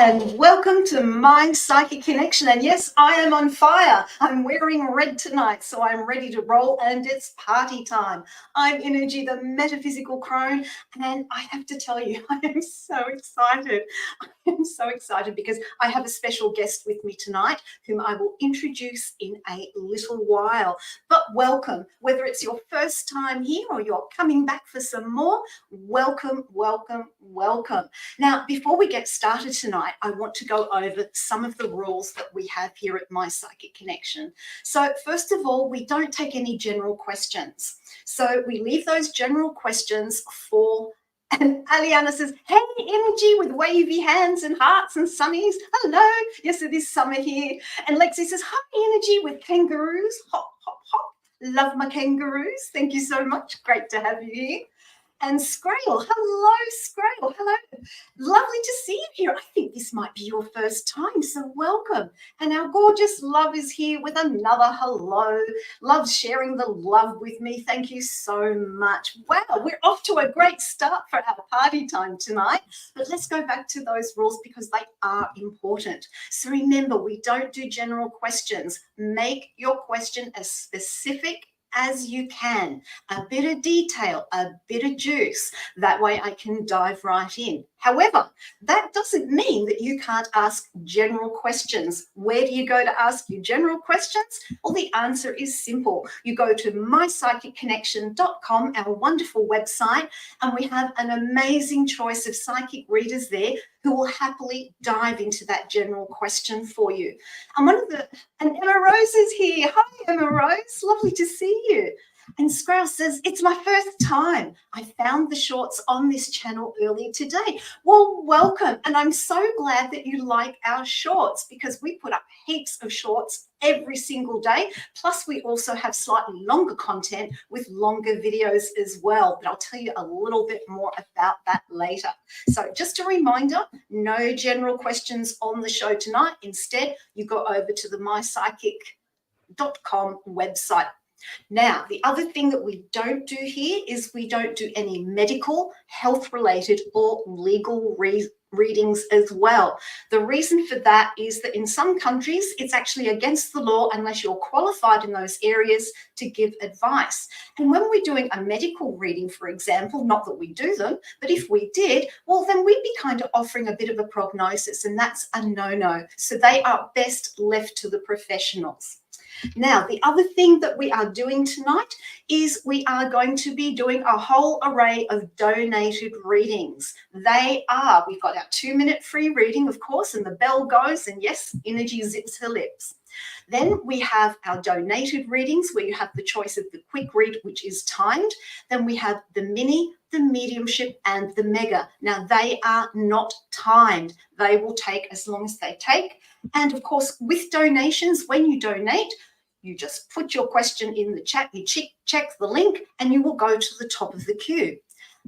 and welcome to My Psychic Connection. And yes, I am on fire. I'm wearing red tonight, so I'm ready to roll, and it's party time. I'm Innerji The Metaphysical Crone, and I have to tell you, I am so excited. I am so excited because I have a special guest with me tonight whom I will introduce in a little while. But welcome, whether it's your first time here or you're coming back for some more, welcome, welcome, welcome. Now, before we get started tonight, I want to go over some of the rules that we have here at My Psychic Connection. So first of all, we don't take any general questions. So we leave those general questions for, and Aliana says, hey, Energy with wavy hands and hearts and sunnies. Hello. Yes, it is summer here. And Lexi says, hi, Energy with kangaroos. Hop, hop, hop. Love my kangaroos. Thank you so much. Great to have you here. And Scrail, hello, Scrail, hello. Lovely to see you here. I think this might be your first time, so welcome. And our gorgeous Love is here with another hello. Love's sharing the love with me. Thank you so much. Wow, we're off to a great start for our party time tonight. But let's go back to those rules because they are important. So remember, we don't do general questions. Make your question as specific as you can, a bit of detail, a bit of juice. That way I can dive right in. However, that doesn't mean that you can't ask general questions. Where do you go to ask your general questions? Well, the answer is simple. You go to mypsychicconnection.com, our wonderful website, and we have an amazing choice of psychic readers there who will happily dive into that general question for you. And Emma Rose is here. Hi, Emma Rose. Lovely to see you. And Scrail says, it's my first time. I found the shorts on this channel earlier today. Well, welcome. And I'm so glad that you like our shorts because we put up heaps of shorts every single day. Plus, we also have slightly longer content with longer videos as well. But I'll tell you a little bit more about that later. So just a reminder, no general questions on the show tonight. Instead, you go over to the mypsychic.com website. Now, the other thing that we don't do here is we don't do any medical, health-related or legal readings as well. The reason for that is that in some countries, it's actually against the law unless you're qualified in those areas to give advice. And when we're doing a medical reading, for example, not that we do them, but if we did, well, then we'd be kind of offering a bit of a prognosis, and that's a no-no. So they are best left to the professionals. Now, the other thing that we are doing tonight is we are going to be doing a whole array of donated readings. We've got our 2-minute free reading, of course, and the bell goes, and yes, Energy zips her lips. Then we have our donated readings where you have the choice of the quick read, which is timed. Then we have the mini, the mediumship, and the mega. Now, they are not timed. They will take as long as they take. And of course, with donations, when you donate, you just put your question in the chat, you check the link, and you will go to the top of the queue.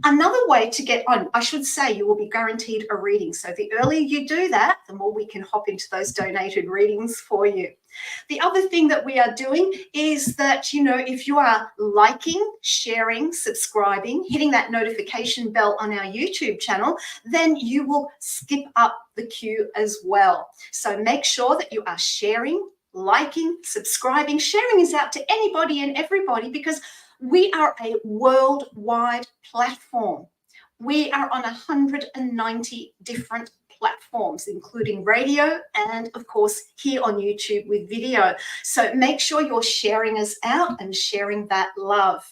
Another way to get on, I should say, you will be guaranteed a reading. So the earlier you do that, the more we can hop into those donated readings for you. The other thing that we are doing is that, if you are liking, sharing, subscribing, hitting that notification bell on our YouTube channel, then you will skip up the queue as well. So make sure that you are sharing, liking, subscribing. Sharing is out to anybody and everybody because we are a worldwide platform. We are on 190 different platforms, including radio and, of course, here on YouTube with video. So make sure you're sharing us out and sharing that love.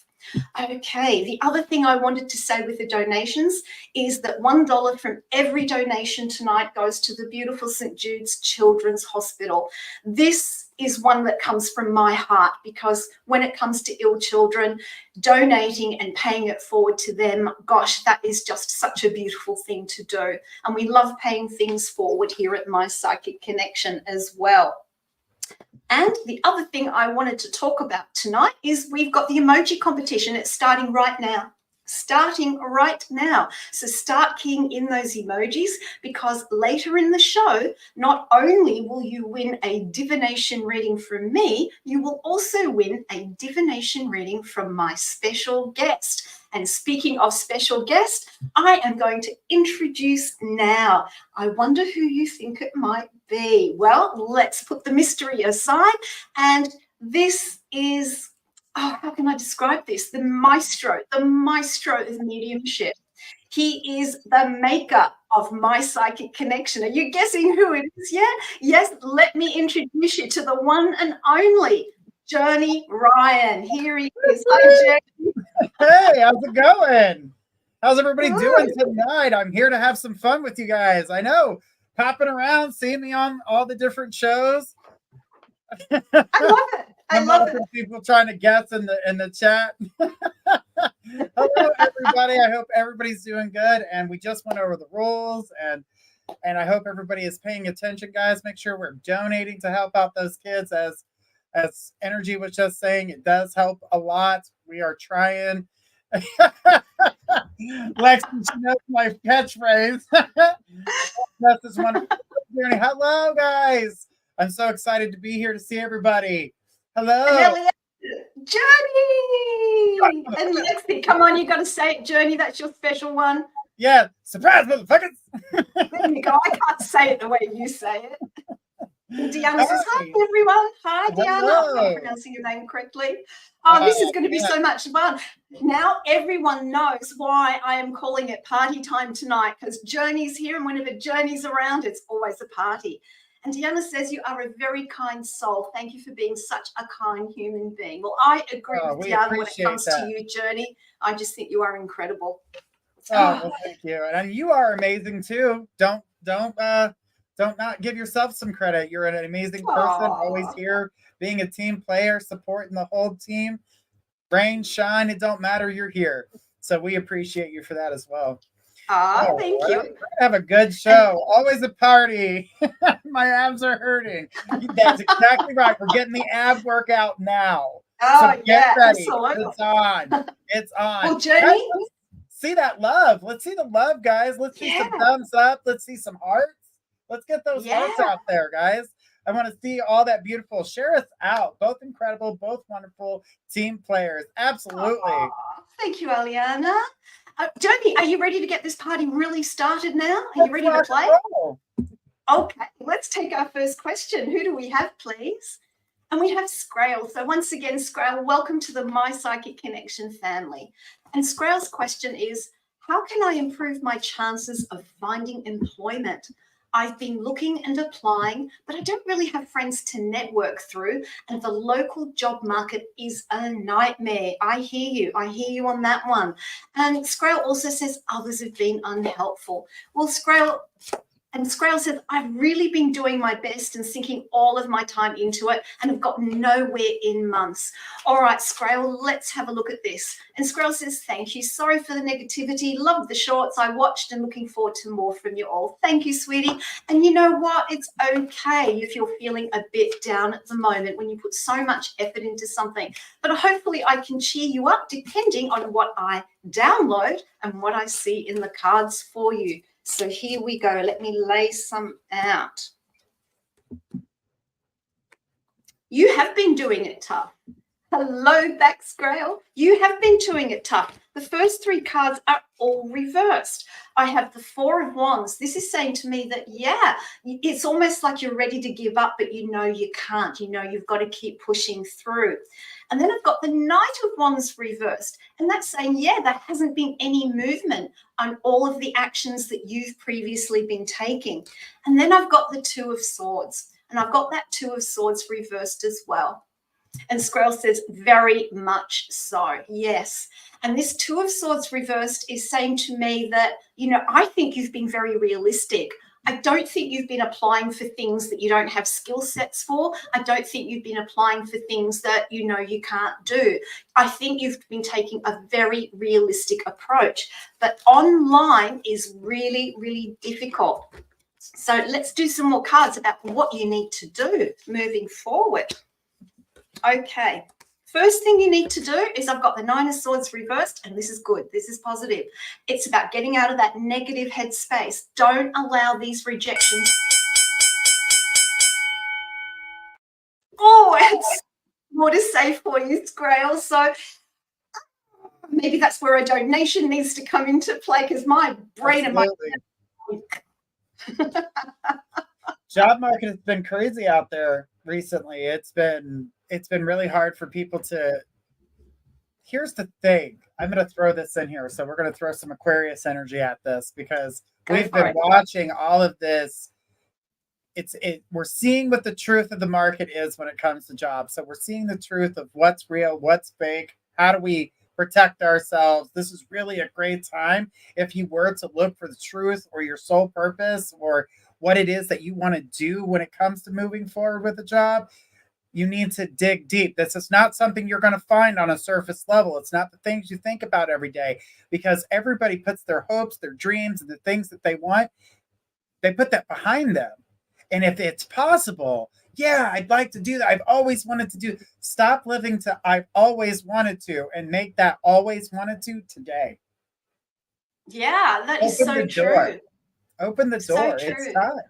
Okay, the other thing I wanted to say with the donations is that $1 from every donation tonight goes to the beautiful St. Jude's Children's Hospital. This is one that comes from my heart because when it comes to ill children, donating and paying it forward to them, gosh, that is just such a beautiful thing to do. And we love paying things forward here at My Psychic Connection as well. And the other thing I wanted to talk about tonight is we've got the emoji competition. It's starting right now. So start keying in those emojis because later in the show, not only will you win a divination reading from me, you will also win a divination reading from my special guest. And speaking of special guest, I am going to introduce now. I wonder who you think it might be. Well, let's put the mystery aside. And this is, how can I describe this? The maestro of mediumship. He is the maker of My Psychic Connection. Are you guessing who it is yet? Yes, let me introduce you to the one and only Journey Ryan. Here he is. Hi, Journey. Hey, how's it going? How's everybody doing tonight? I'm here to have some fun with you guys. I know, popping around, seeing me on all the different shows. I love it. I love it. People trying to guess in the chat. Hello, everybody. I hope everybody's doing good. And we just went over the rules, and I hope everybody is paying attention, guys. Make sure we're donating to help out those kids. As Innerji was just saying, it does help a lot. We are trying. Lexi, she knows my catchphrase. That's this wonderful journey. Hello, guys. I'm so excited to be here to see everybody. Hello. Journey! And Lexi, come on, you got to say it, Journey. That's your special one. Yeah, surprise, motherfuckers. There you go. I can't say it the way you say it. Deanna says, hi, everyone. Hi, Deanna. I'm pronouncing your name correctly. Oh, this is going to be so much fun. Now everyone knows why I am calling it party time tonight, because Journey's here, and whenever Journey's around, it's always a party. And Deanna says, you are a very kind soul. Thank you for being such a kind human being. Well, I agree with Deanna when it comes to you, Journey. I just think you are incredible. Well, thank you. And you are amazing too. Don't not give yourself some credit. You're an amazing person, always here, being a team player, supporting the whole team. Rain, shine, it don't matter, you're here. So we appreciate you for that as well. Thank you. Have a good show. Always a party. My abs are hurting. That's exactly right. We're getting the ab workout now. So get ready. Absolutely. It's on. It's on. Well, Journey, see that love. Let's see the love, guys. Let's see some thumbs up. Let's see some hearts. Let's get those hearts out there, guys. I want to see all that beautiful. Share us out. Both incredible, both wonderful team players. Absolutely. Thank you, Aliana. Journey, are you ready to get this party really started now? Are you ready to play? Okay, let's take our first question. Who do we have, please? And we have Scrail. So once again, Scrail, welcome to the My Psychic Connection family. And Scrail's question is, how can I improve my chances of finding employment? I've been looking and applying, but I don't really have friends to network through, and the local job market is a nightmare. I hear you. I hear you on that one. And Scrail also says others have been unhelpful. Well, Scrail says, I've really been doing my best and sinking all of my time into it and have got nowhere in months. All right, Scrail, let's have a look at this. And Scrail says, thank you. Sorry for the negativity. Love the shorts I watched and looking forward to more from you all. Thank you, sweetie. And you know what? It's okay if you're feeling a bit down at the moment when you put so much effort into something. But hopefully I can cheer you up depending on what I download and what I see in the cards for you. So here we go. Let me lay some out. You have been doing it tough. Hello, back, Scrail. You have been doing it tough. The first three cards are all reversed. I have the Four of Wands. This is saying to me that, yeah, it's almost like you're ready to give up, but you know you can't. You know you've got to keep pushing through. And then I've got the Knight of Wands reversed. And that's saying, yeah, there hasn't been any movement on all of the actions that you've previously been taking. And then I've got the Two of Swords. And I've got that Two of Swords reversed as well. And Scrail says, very much so, yes. And this Two of Swords reversed is saying to me that, you know, I think you've been very realistic. I don't think you've been applying for things that you don't have skill sets for. I don't think you've been applying for things that you know you can't do. I think you've been taking a very realistic approach. But online is really, really difficult. So let's do some more cards about what you need to do moving forward. Okay. First thing you need to do is I've got the Nine of Swords reversed, and this is good. This is positive. It's about getting out of that negative headspace. Don't allow these rejections. Oh, it's more to say for you, Scrail. So maybe that's where a donation needs to come into play, because my brain Absolutely. and my Job market has been crazy out there recently. It's been really hard for people to. Here's the thing. I'm going to throw this in here. So we're going to throw some Aquarius energy at this because we've been watching all of this. We're seeing what the truth of the market is when it comes to jobs. So we're seeing the truth of what's real, what's fake. How do we protect ourselves? This is really a great time if you were to look for the truth or your sole purpose or what it is that you want to do when it comes to moving forward with a job. You need to dig deep. This is not something you're going to find on a surface level. It's not the things you think about every day, because everybody puts their hopes, their dreams, and the things that they want, they put that behind them. And if it's possible, yeah, I'd like to do that. I've always wanted to do. Stop living to I've always wanted to and make that always wanted to today. Yeah, that is so true. Open the door. It's time.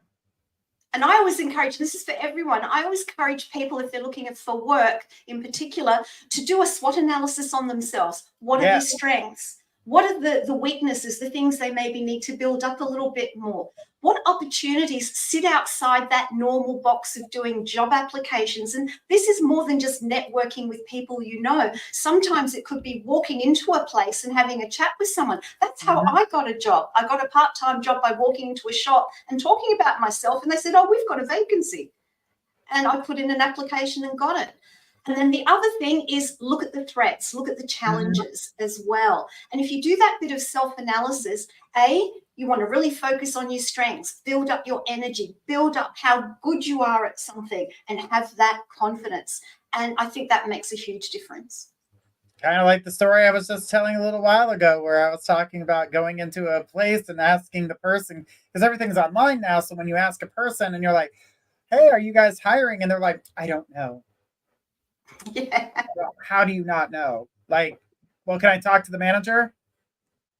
And I always encourage, this is for everyone, I always encourage people, if they're looking for work in particular, to do a SWOT analysis on themselves. What are their strengths? What are the weaknesses, the things they maybe need to build up a little bit more? What opportunities sit outside that normal box of doing job applications? And this is more than just networking with people you know. Sometimes it could be walking into a place and having a chat with someone. That's how I got a job. I got a part-time job by walking into a shop and talking about myself. And they said, oh, we've got a vacancy. And I put in an application and got it. And then the other thing is look at the threats, look at the challenges as well. And if you do that bit of self-analysis, you want to really focus on your strengths, build up your energy, build up how good you are at something, and have that confidence. And I think that makes a huge difference. Kind of like the story I was just telling a little while ago, where I was talking about going into a place and asking the person, because everything's online now. So when you ask a person and you're like, hey, are you guys hiring? And they're like, I don't know. Yeah. Well, how do you not know? Like, well, can I talk to the manager?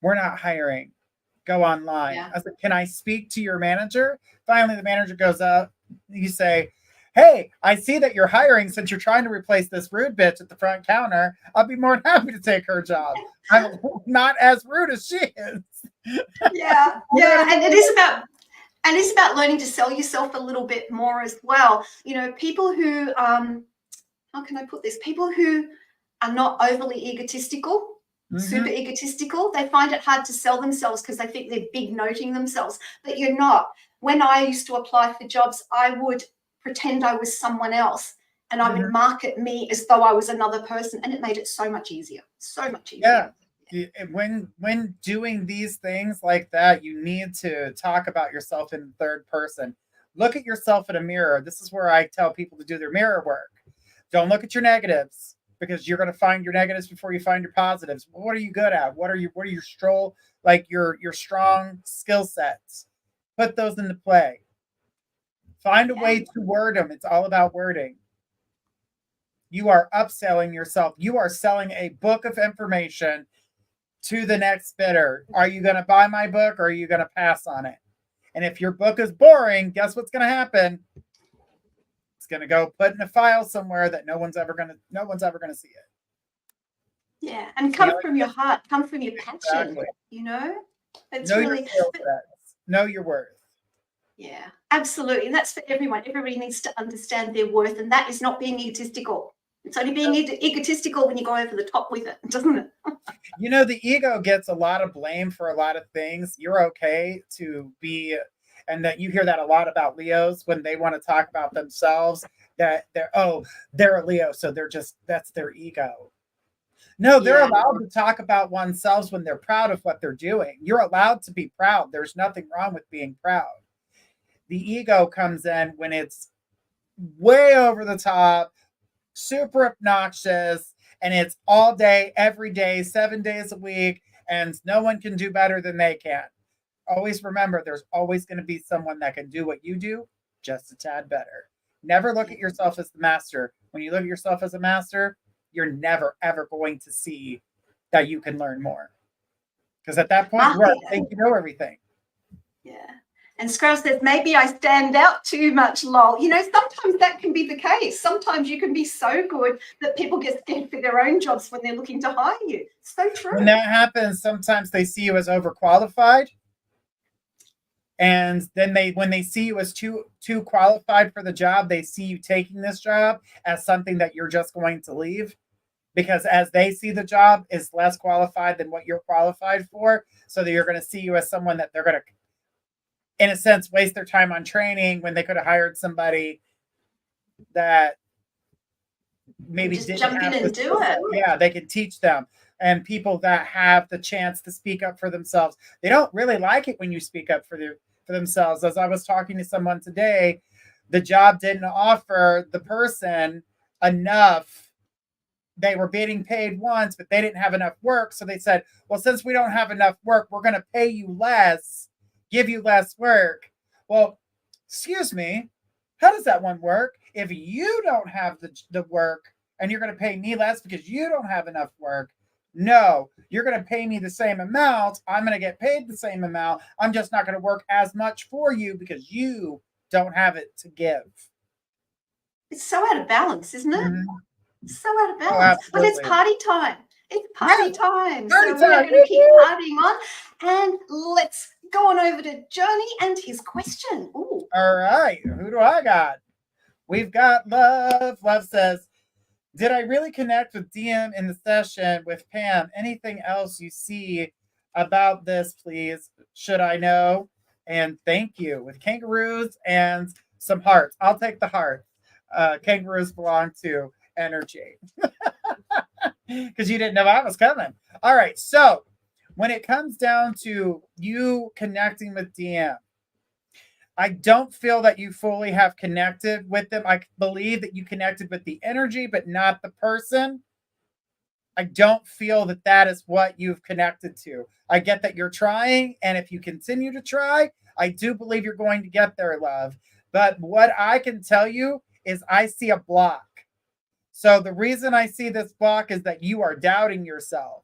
We're not hiring. Go online. I said, can I speak to your manager? Finally, the manager goes up. You say, hey, I see that you're hiring since you're trying to replace this rude bitch at the front counter. I'll be more than happy to take her job. I'm not as rude as she is. Yeah. And it's about learning to sell yourself a little bit more as well. You know, people who how can I put this? People who are not overly egotistical, super egotistical, they find it hard to sell themselves because they think they're big noting themselves, but you're not. When I used to apply for jobs, I would pretend I was someone else and I would market me as though I was another person, and it made it so much easier. So much easier. Yeah. When doing these things like that, you need to talk about yourself in third person. Look at yourself in a mirror. This is where I tell people to do their mirror work. Don't look at your negatives, because you're going to find your negatives before you find your positives. What are you good at? What are your your strong skill sets? Put those into play. Find a way to word them. It's all about wording. You are upselling yourself. You are selling a book of information to the next bidder. Are you going to buy my book, or are you going to pass on it? And if your book is boring, guess what's going to happen? It's going to go put in a file somewhere that no one's ever going to see it. Yeah, and come from your heart, come from your passion. Exactly. You know, it's really know your worth. Yeah, absolutely, and that's for everyone. Everybody needs to understand their worth, and that is not being egotistical. It's only being egotistical when you go over the top with it, doesn't it? You know, the ego gets a lot of blame for a lot of things. You're okay to be. And that you hear that a lot about Leos when they want to talk about themselves, that they're a Leo, so that's their ego. No, they're allowed to talk about oneself when they're proud of what they're doing. You're allowed to be proud. There's nothing wrong with being proud. The ego comes in when it's way over the top, super obnoxious, and it's all day, every day, 7 days a week, and no one can do better than they can. Always remember, there's always going to be someone that can do what you do just a tad better. Never look at yourself as the master. When you look at yourself as a master, you're never, ever going to see that you can learn more. Because at that point, you think you know everything. Yeah. And Screll says, maybe I stand out too much, lol. You know, sometimes that can be the case. Sometimes you can be so good that people get scared for their own jobs when they're looking to hire you. So true. When that happens, sometimes they see you as overqualified. And then when they see you as too qualified for the job, they see you taking this job as something that you're just going to leave. Because as they see the job is less qualified than what you're qualified for. So that you're going to see you as someone that they're going to, in a sense, waste their time on training when they could have hired somebody that maybe just jump in and do it. Yeah, they can teach them. And people that have the chance to speak up for themselves, they don't really like it when you speak up for themselves. As I was talking to someone today, the job didn't offer the person enough. They were getting paid once, but they didn't have enough work. So they said, well, since we don't have enough work, we're going to pay you less, give you less work. Well, excuse me, how does that one work? If you don't have the work and you're going to pay me less because you don't have enough work, no, you're going to pay me the same amount. I'm going to get paid the same amount. I'm just not going to work as much for you because you don't have it to give. It's so out of balance, isn't it? Mm-hmm. So out of balance. But it's party time. It's party time. Party so we're going to keep partying on. And let's go on over to Johnny and his question. Ooh. All right. Who do I got? We've got Love. Love says, did I really connect with DM in the session with Pam? Anything else you see about this, please? Should I know? And thank you. With kangaroos and some hearts. I'll take the heart. Kangaroos belong to energy. Because you didn't know I was coming. All right. So when it comes down to you connecting with DM, I don't feel that you fully have connected with them. I believe that you connected with the energy, but not the person. I don't feel that that is what you've connected to. I get that you're trying, and if you continue to try, I do believe you're going to get there, love. But what I can tell you is I see a block. So the reason I see this block is that you are doubting yourself.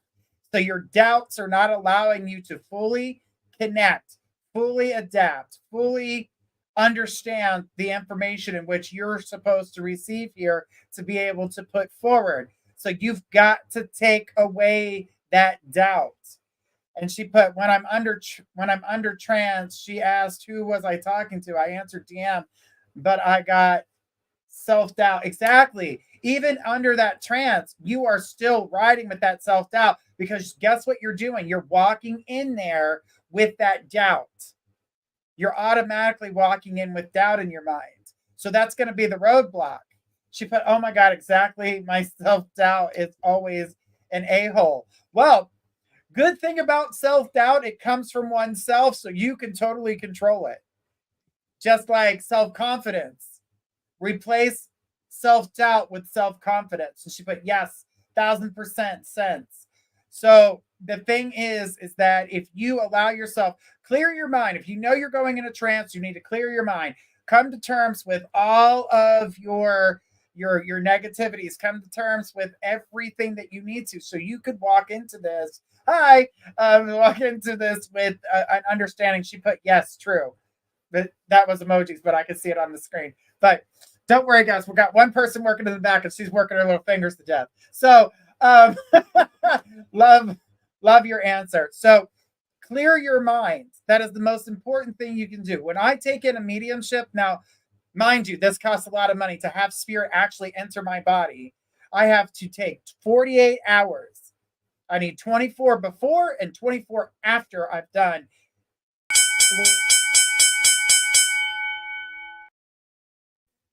So your doubts are not allowing you to fully connect, fully adapt, fully understand the information in which you're supposed to receive here to be able to put forward. So you've got to take away that doubt. And she put, when I'm under trance, she asked, who was I talking to? I answered DM, but I got self-doubt. Exactly. Even under that trance, you are still riding with that self-doubt, because guess what you're doing? You're walking in there with that doubt. You're automatically walking in with doubt in your mind. So that's going to be the roadblock. She put, oh my God, exactly. My self-doubt is always an a-hole. Well, good thing about self-doubt, it comes from oneself, so you can totally control it. Just like self-confidence. Replace self-doubt with self-confidence. And she put, yes, 1000% sense. So the thing is that if you allow yourself, clear your mind. If you know you're going in a trance, you need to clear your mind. Come to terms with all of your negativities. Come to terms with everything that you need to, so you could walk into this. Walk into this with an understanding. She put, yes, true. But that was emojis, but I could see it on the screen. But don't worry, guys. We've got one person working in the back, and she's working her little fingers to death. So love your answer. So clear your mind. That is the most important thing you can do. When I take in a mediumship, now, mind you, this costs a lot of money to have spirit actually enter my body. I have to take 48 hours. I need 24 before and 24 after I've done.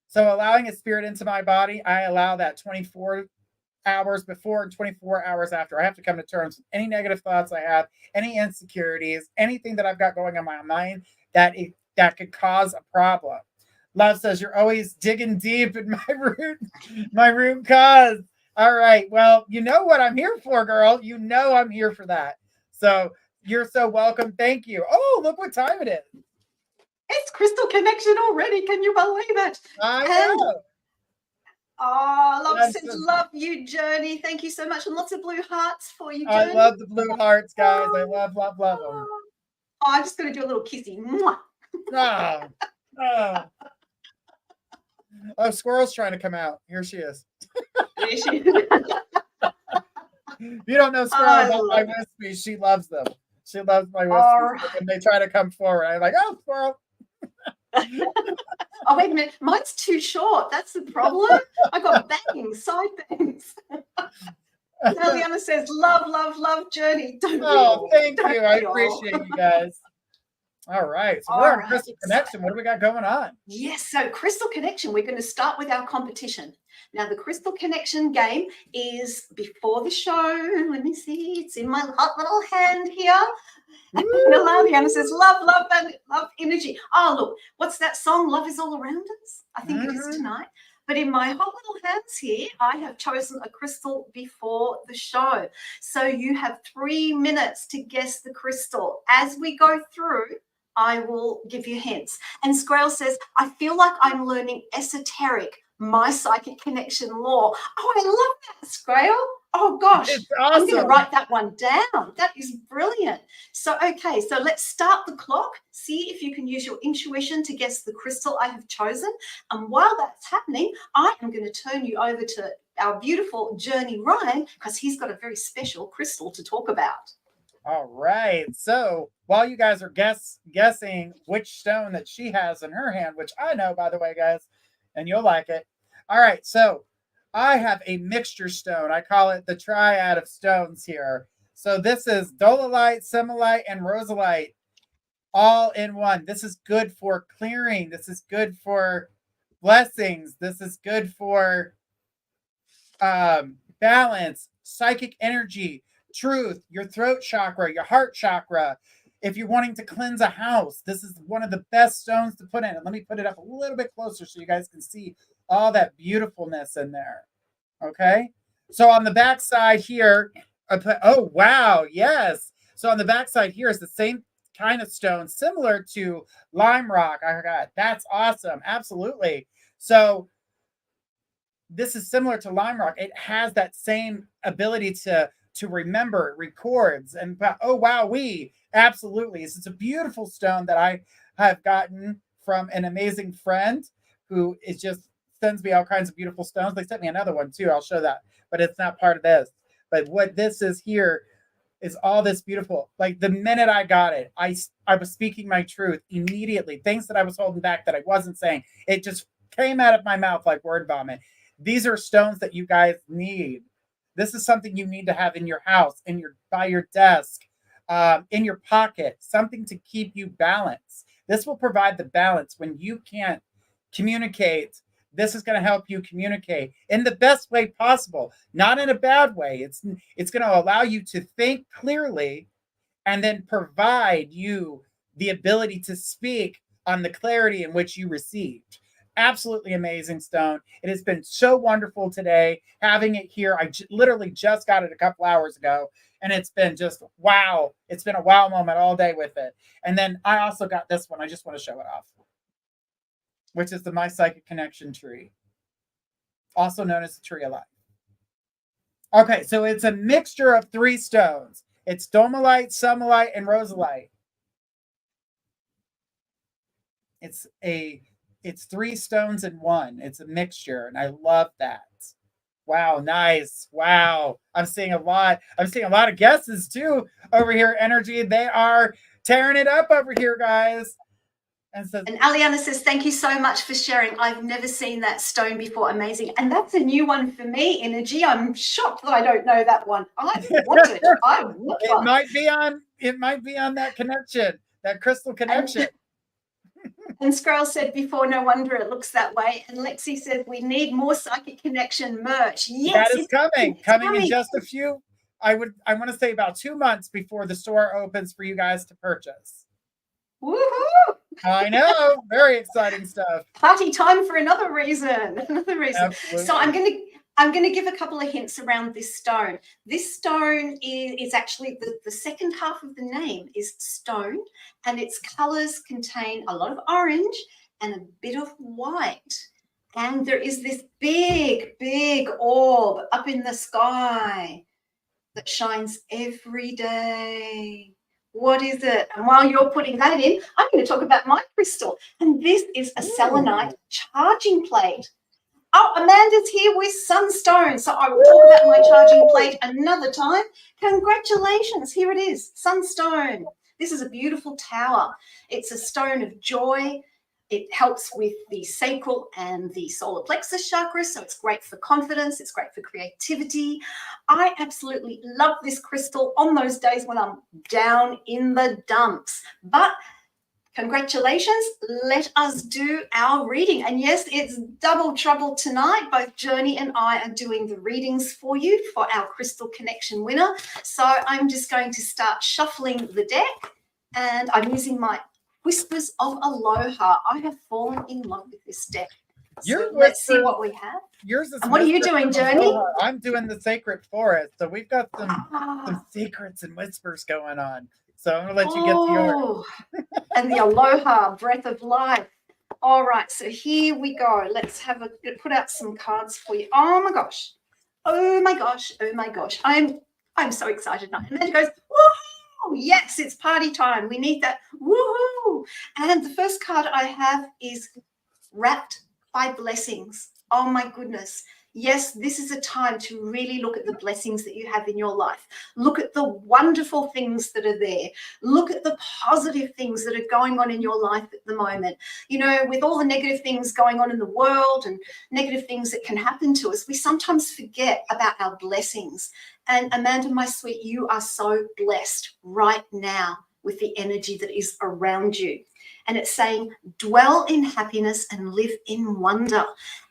So allowing a spirit into my body, I allow that 24 hours before and 24 hours after. I have to come to terms with any negative thoughts I have, any insecurities, anything that I've got going on in my mind that could cause a problem. Love says, you're always digging deep in my root cause. All right. Well, you know what I'm here for, girl. You know I'm here for that. So you're so welcome. Thank you. Oh, look what time it is. It's crystal connection already. Can you believe it? I know. Oh, love says, love you, Journey. Thank you so much. And lots of blue hearts for you, Journey. I love the blue hearts, guys. I love them. Oh, I'm just going to do a little kissy. Mwah. Oh, oh. Oh, squirrel's trying to come out. Here she is. If you don't know Squirrel about my wispies, she loves them. She loves my wispies. Right. When they try to come forward, I'm like, oh, Squirrel. Oh, wait a minute. Mine's too short. That's the problem. I got bangs, side bangs. Eliana says, love, love, love journey. Don't we all? Thank Don't you. I we all? appreciate you guys. All right. So All we're on right. Crystal Connection. What do we got going on? Yes, so Crystal Connection, we're going to start with our competition. Now, the Crystal Connection game is before the show. Let me see. It's in my hot little hand here. And Eliana says, love, love, and love energy. Oh, look, what's that song? Love is all around us. I think it is tonight. But in my hot little hands here, I have chosen a crystal before the show. So you have 3 minutes to guess the crystal. As we go through, I will give you hints. And Squirrel says, I feel like I'm learning esoteric, my psychic connection law. Oh, I love that, Squirrel. Oh, gosh. It's awesome. I'm going to write that one down. That is brilliant. So, okay, so let's start the clock. See if you can use your intuition to guess the crystal I have chosen. And while that's happening, I am going to turn you over to our beautiful Journey Ryan, because he's got a very special crystal to talk about. All right. So while you guys are guessing which stone that she has in her hand, which I know, by the way, guys, and you'll like it. All right. So I have a mixture stone. I call it the triad of stones here. So this is dolomite, symbology, and rosalite all in one. This is good for clearing. This is good for blessings. This is good for balance, psychic energy, truth, your throat chakra, your heart chakra. If you're wanting to cleanse a house, this is one of the best stones to put in. And let me put it up a little bit closer so you guys can see all that beautifulness in there. Okay. So on the back side here, I put, oh, wow. Yes. So on the back side here is the same kind of stone, similar to lime rock. I forgot. That's awesome. Absolutely. So this is similar to lime rock. It has that same ability to remember. It records. And oh, wow, absolutely. It's a beautiful stone that I have gotten from an amazing friend who is just sends me all kinds of beautiful stones. They sent me another one too. I'll show that, but it's not part of this. But what this is here is all this beautiful. Like the minute I got it, I was speaking my truth immediately. Things that I was holding back that I wasn't saying, it just came out of my mouth like word vomit. These are stones that you guys need. This is something you need to have in your house, by your desk, in your pocket, something to keep you balanced. This will provide the balance when you can't communicate. This is going to help you communicate in the best way possible, not in a bad way. It's going to allow you to think clearly and then provide you the ability to speak on the clarity in which you received. Absolutely amazing stone. It has been so wonderful today having it here. I literally just got it a couple hours ago, and it's been just wow. It's been a wow moment all day with it. And then I also got this one. I just want to show it off, which is the My Psychic Connection tree, also known as the Tree of Life. Okay, so it's a mixture of 3 stones. It's dolomite, symbology, and rosalite. It's 3 stones in one. It's a mixture, and I love that. Wow, nice. Wow. I'm seeing a lot of guesses too over here, Energy. They are tearing it up over here, guys. And Aliana says, thank you so much for sharing. I've never seen that stone before. Amazing. And that's a new one for me, Energy. I'm shocked that I don't know that one. I want it. I want it one. It might be on that connection, that crystal connection. And Squirrel said before, no wonder it looks that way. And Lexi said, we need more Psychic Connection merch. Yes, that is coming in just a few. I want to say about 2 months before the store opens for you guys to purchase. Woohoo! I know, very exciting stuff. Party time for another reason. Absolutely. So I'm going to give a couple of hints around this stone. This stone is actually the second half of the name is stone, and its colors contain a lot of orange and a bit of white. And there is this big, big orb up in the sky that shines every day. What is it? And while you're putting that in, I'm going to talk about my crystal. And this is a selenite charging plate. Oh, Amanda's here with sunstone. So I will talk about my charging plate another time. Congratulations. Here it is, sunstone. This is a beautiful tower. It's a stone of joy. It helps with the sacral and the solar plexus chakras, so it's great for confidence. It's great for creativity. I absolutely love this crystal on those days when I'm down in the dumps. But congratulations, let us do our reading. And yes, it's double trouble tonight. Both Journey and I are doing the readings for you for our Crystal Connection winner. So I'm just going to start shuffling the deck, and I'm using my Whispers of Aloha. I have fallen in love with this deck. So let's see what we have. Yours is. And what are you doing, Journey? I'm doing the Sacred Forest. So we've got some secrets and whispers going on. So I'm going to let you get to yours. And the Aloha, breath of life. All right, so here we go. Let's put out some cards for you. Oh my gosh. Oh my gosh. Oh my gosh. I'm so excited now. And then it goes, woohoo! Yes, it's party time. We need that. Woohoo! And the first card I have is Wrapped by Blessings. Oh my goodness. Yes, this is a time to really look at the blessings that you have in your life. Look at the wonderful things that are there. Look at the positive things that are going on in your life at the moment. You know, with all the negative things going on in the world and negative things that can happen to us, we sometimes forget about our blessings. And Amanda, my sweet, you are so blessed right now with the energy that is around you. And it's saying, dwell in happiness and live in wonder.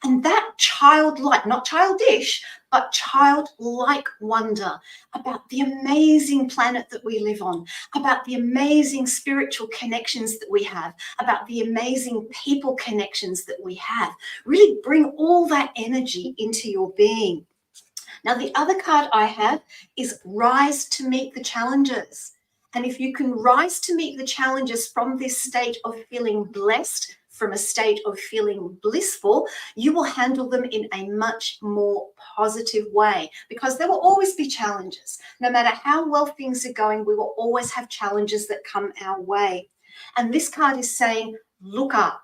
And that childlike, not childish, but childlike wonder about the amazing planet that we live on, about the amazing spiritual connections that we have, about the amazing people connections that we have. Really bring all that energy into your being. Now, the other card I have is Rise to Meet the Challenges. And if you can rise to meet the challenges from this state of feeling blessed, from a state of feeling blissful, you will handle them in a much more positive way, because there will always be challenges. No matter how well things are going, we will always have challenges that come our way. And this card is saying, look up,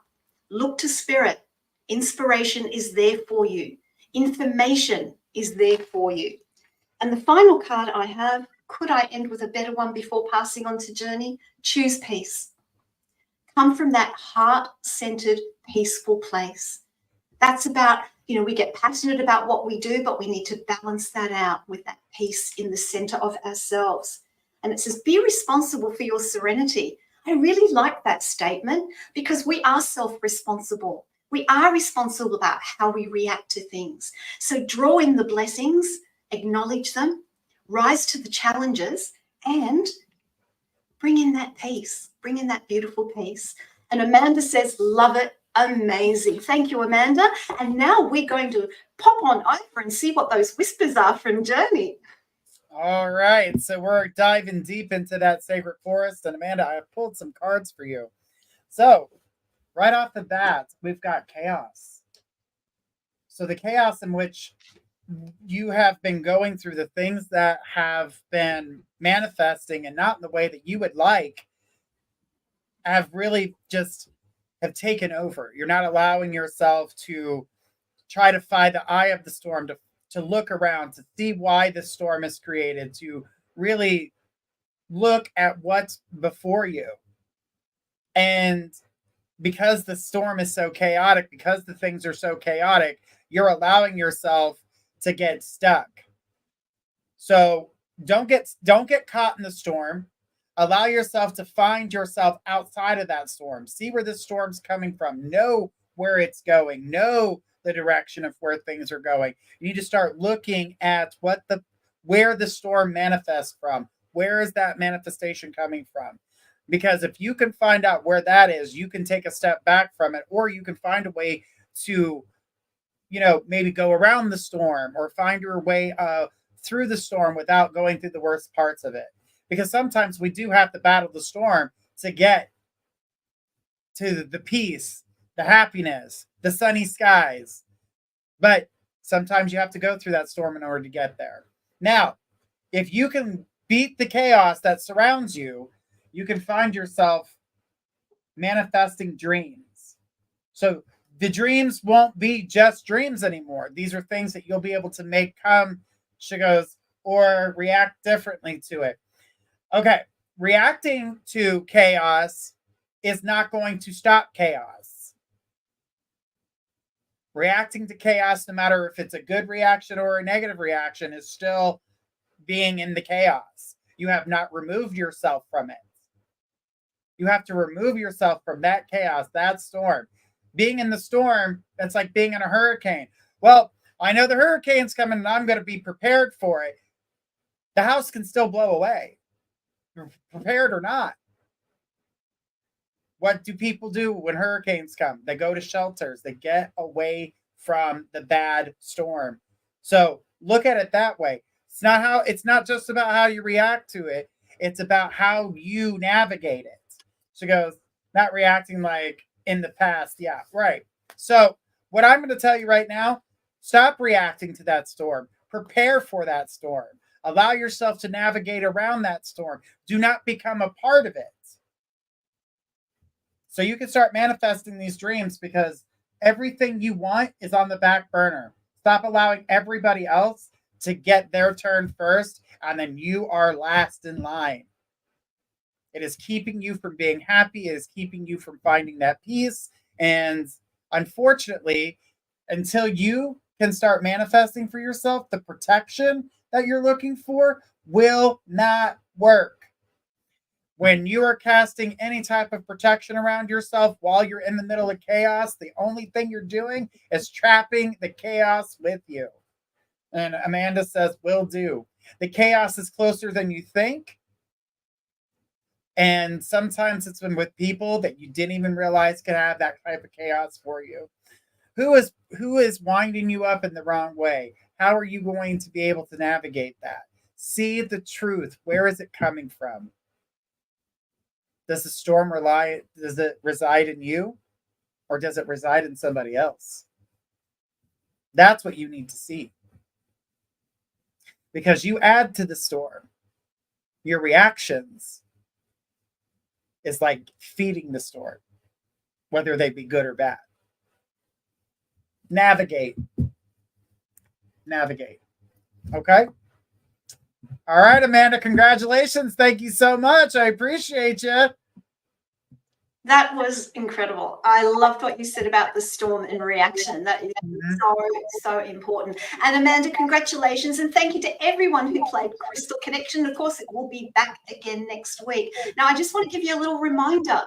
look to spirit. Inspiration is there for you. Information is there for you. And the final card I have, could I end with a better one before passing on to Journey? Choose peace. Come from that heart-centered, peaceful place. That's about, we get passionate about what we do, but we need to balance that out with that peace in the center of ourselves. And it says, be responsible for your serenity. I really like that statement, because we are self-responsible. We are responsible about how we react to things. So draw in the blessings, acknowledge them, rise to the challenges, and bring in that peace, bring in that beautiful peace. And Amanda says, love it, amazing. Thank you, Amanda. And now we're going to pop on over and see what those whispers are from Journey. All right, so we're diving deep into that sacred forest. And Amanda, I have pulled some cards for you. So right off the bat, we've got chaos. So the chaos in which you have been going through, the things that have been manifesting and not in the way that you would like, have really just have taken over. You're not allowing yourself to try to find the eye of the storm, to look around, to see why the storm is created, to really look at what's before you. And because the storm is so chaotic, because the things are so chaotic, you're allowing yourself to get stuck. So don't get caught in the storm. Allow yourself to find yourself outside of that storm. See where the storm's coming from. Know where it's going. Know the direction of where things are going. You need to start looking at where the storm manifests from. Where is that manifestation coming from? Because if you can find out where that is, you can take a step back from it, or you can find a way to, maybe go around the storm, or find your way through the storm without going through the worst parts of it. Because sometimes we do have to battle the storm to get to the peace, the happiness, the sunny skies. But sometimes you have to go through that storm in order to get there. Now, if you can beat the chaos that surrounds you, you can find yourself manifesting dreams. So the dreams won't be just dreams anymore. These are things that you'll be able to make come, she goes, or react differently to it. Okay, reacting to chaos is not going to stop chaos. Reacting to chaos, no matter if it's a good reaction or a negative reaction, is still being in the chaos. You have not removed yourself from it. You have to remove yourself from that chaos, that storm. Being in the storm, that's like being in a hurricane. Well, I know the hurricane's coming and I'm going to be prepared for it. The house can still blow away, prepared or not. What do people do when hurricanes come? They go to shelters. They get away from the bad storm. So look at it that way. It's not just about how you react to it. It's about how you navigate it. She goes, not reacting like in the past. Yeah, right. So what I'm going to tell you right now, stop reacting to that storm. Prepare for that storm. Allow yourself to navigate around that storm. Do not become a part of it. So you can start manifesting these dreams, because everything you want is on the back burner. Stop allowing everybody else to get their turn first, and then you are last in line. It is keeping you from being happy. It is keeping you from finding that peace. And unfortunately, until you can start manifesting for yourself, the protection that you're looking for will not work. When you are casting any type of protection around yourself while you're in the middle of chaos, the only thing you're doing is trapping the chaos with you. And Amanda says, will do. The chaos is closer than you think. And sometimes it's been with people that you didn't even realize could have that type of chaos for you. Who is winding you up in the wrong way? How are you going to be able to navigate that? See the truth. Where is it coming from? Does the storm does it reside in you, or does it reside in somebody else? That's what you need to see. Because you add to the storm. Your reactions is like feeding the storm, whether they be good or bad. Navigate. Okay? All right, Amanda, congratulations. Thank you so much. I appreciate you. That was incredible. I loved what you said about the storm and reaction. That is so important. And Amanda, congratulations, and thank you to everyone who played Crystal Connection. Of course, it will be back again next week. Now, I just want to give you a little reminder.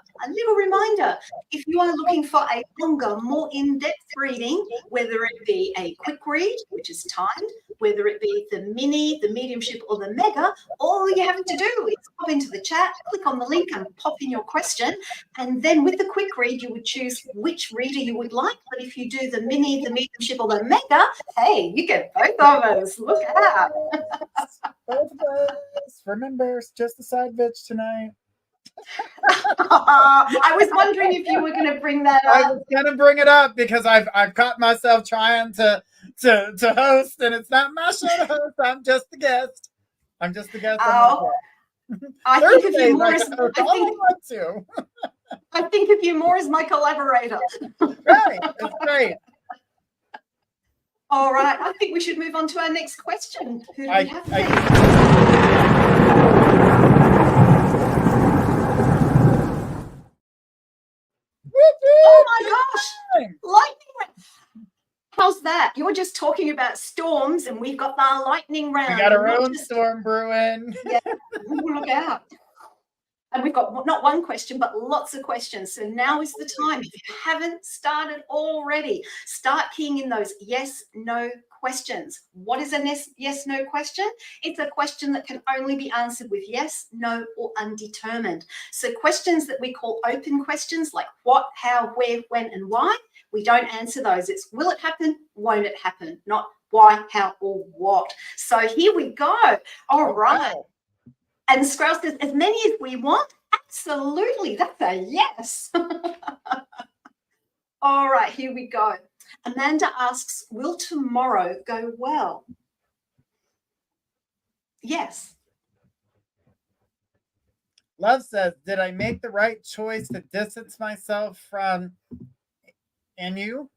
If you are looking for a longer, more in-depth reading, whether it be a quick read, which is timed, whether it be the mini, the mediumship, or the mega, all you have to do is pop into the chat, click on the link and pop in your question. And then with the quick read, you would choose which reader you would like. But if you do the mini, the mediumship, or the mega, hey, you get both of us. Look out. Both of us. Remember, it's just a side bitch tonight. I was wondering if you were going to bring that up. I was going to bring it up because I've caught myself trying to host, and it's not my show to host. I'm just the guest. I'm just the guest. I think of you more as I think of you more as my collaborator. Right, that's great. All right, I think we should move on to our next question. Who do we have? Oh my gosh! Lightning! How's that? You're just talking about storms, and we've got the lightning round. We got our own storm brewing. Yeah, look out. And we've got not one question, but lots of questions. So now is the time. If you haven't started already, start keying in those yes, no questions. What is a yes, no question? It's a question that can only be answered with yes, no, or undetermined. So questions that we call open questions, like what, how, where, when, and why, we don't answer those. It's will it happen, won't it happen, not why, how, or what. So here we go. All right. And Scrouse says, as many as we want? Absolutely. That's a yes. All right, here we go. Amanda asks, will tomorrow go well? Yes. Love says, did I make the right choice to distance myself from and you?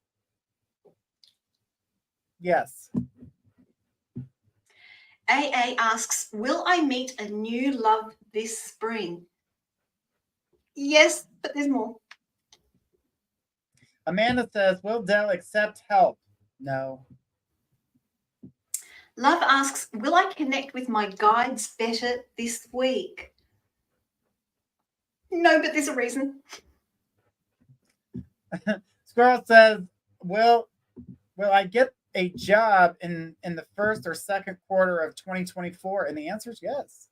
Yes. AA asks, will I meet a new love this spring? Yes, but there's more. Amanda says, will Dell accept help? No. Love asks, will I connect with my guides better this week? No, but there's a reason. Squirrel says, will I get a job in the first or second quarter of 2024? And the answer is yes.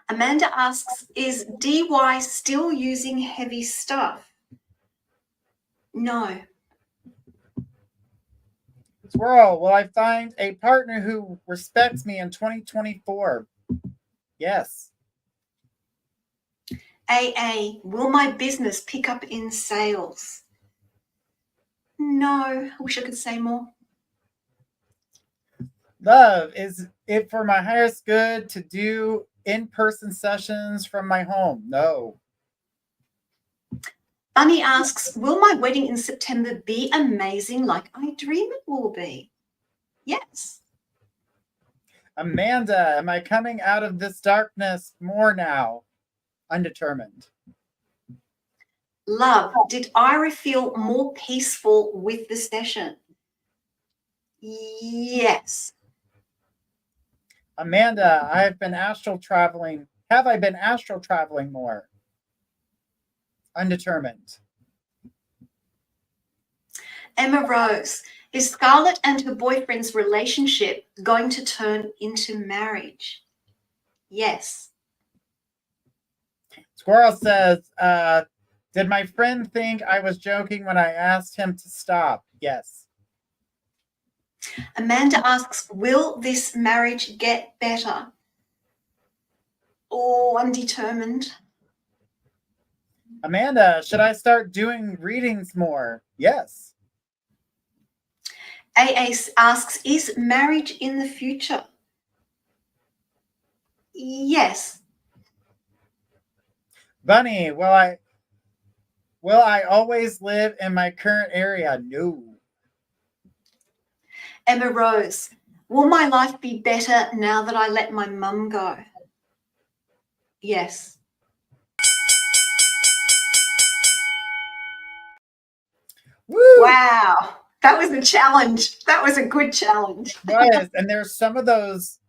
Amanda asks, is DY still using heavy stuff? No. Squirrel, will I find a partner who respects me in 2024? Yes. AA, will my business pick up in sales? No, I wish I could say more. Love, is it for my highest good to do in-person sessions from my home? No. Bunny asks, will my wedding in September be amazing like I dream it will be? Yes. Amanda, am I coming out of this darkness more now? Undetermined. Love, did Ira feel more peaceful with the session? Yes. Amanda, I've been astral traveling. Have I been astral traveling more? Undetermined. Emma Rose, is Scarlett and her boyfriend's relationship going to turn into marriage? Yes. Squirrel says, did my friend think I was joking when I asked him to stop? Yes. Amanda asks, will this marriage get better? Oh, undetermined. Amanda, should I start doing readings more? Yes. AA asks, is marriage in the future? Yes. Bunny, will I always live in my current area? No. Emma Rose, will my life be better now that I let my mum go? Yes. Woo! Wow. That was a challenge. That was a good challenge. Yes, and there's some of those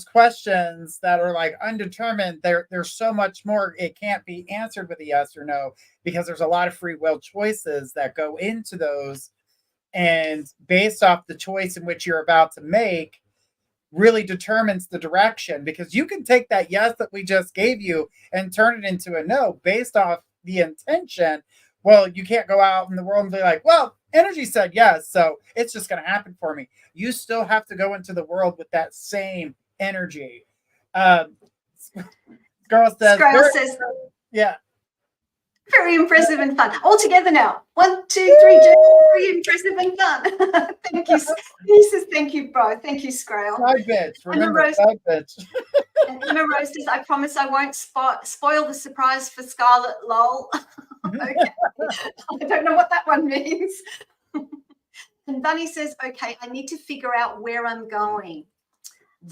questions that are like undetermined. There's so much more. It can't be answered with a yes or no because there's a lot of free will choices that go into those. And based off the choice in which you're about to make, really determines the direction, because you can take that yes that we just gave you and turn it into a no based off the intention. Well, you can't go out in the world and be like, well, energy said yes, so it's just going to happen for me. You still have to go into the world with that same energy. Girl says, yeah. Very impressive and fun. All together now. 1, 2, 3, very impressive and fun. Thank you. He says thank you, bro. Thank you, Scrail. Side bitch. Remember, side bitch. And Emma Rose says, I promise I won't spoil the surprise for Scarlett, lol. Okay. I don't know what that one means. And Bunny says, okay, I need to figure out where I'm going.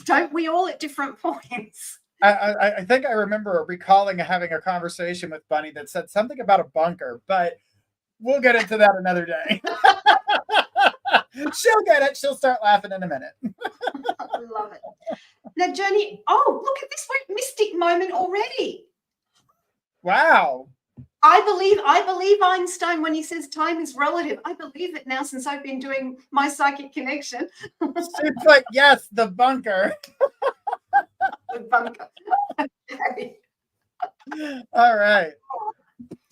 Don't we all at different points? I think I remember recalling having a conversation with Bunny that said something about a bunker, but we'll get into that another day. She'll get it. She'll start laughing in a minute. I love it. Now, Journey, look at this mystic moment already. Wow. I believe Einstein when he says time is relative. I believe it now since I've been doing my psychic connection. It's like, yes, the bunker. The bunker. Okay. All right.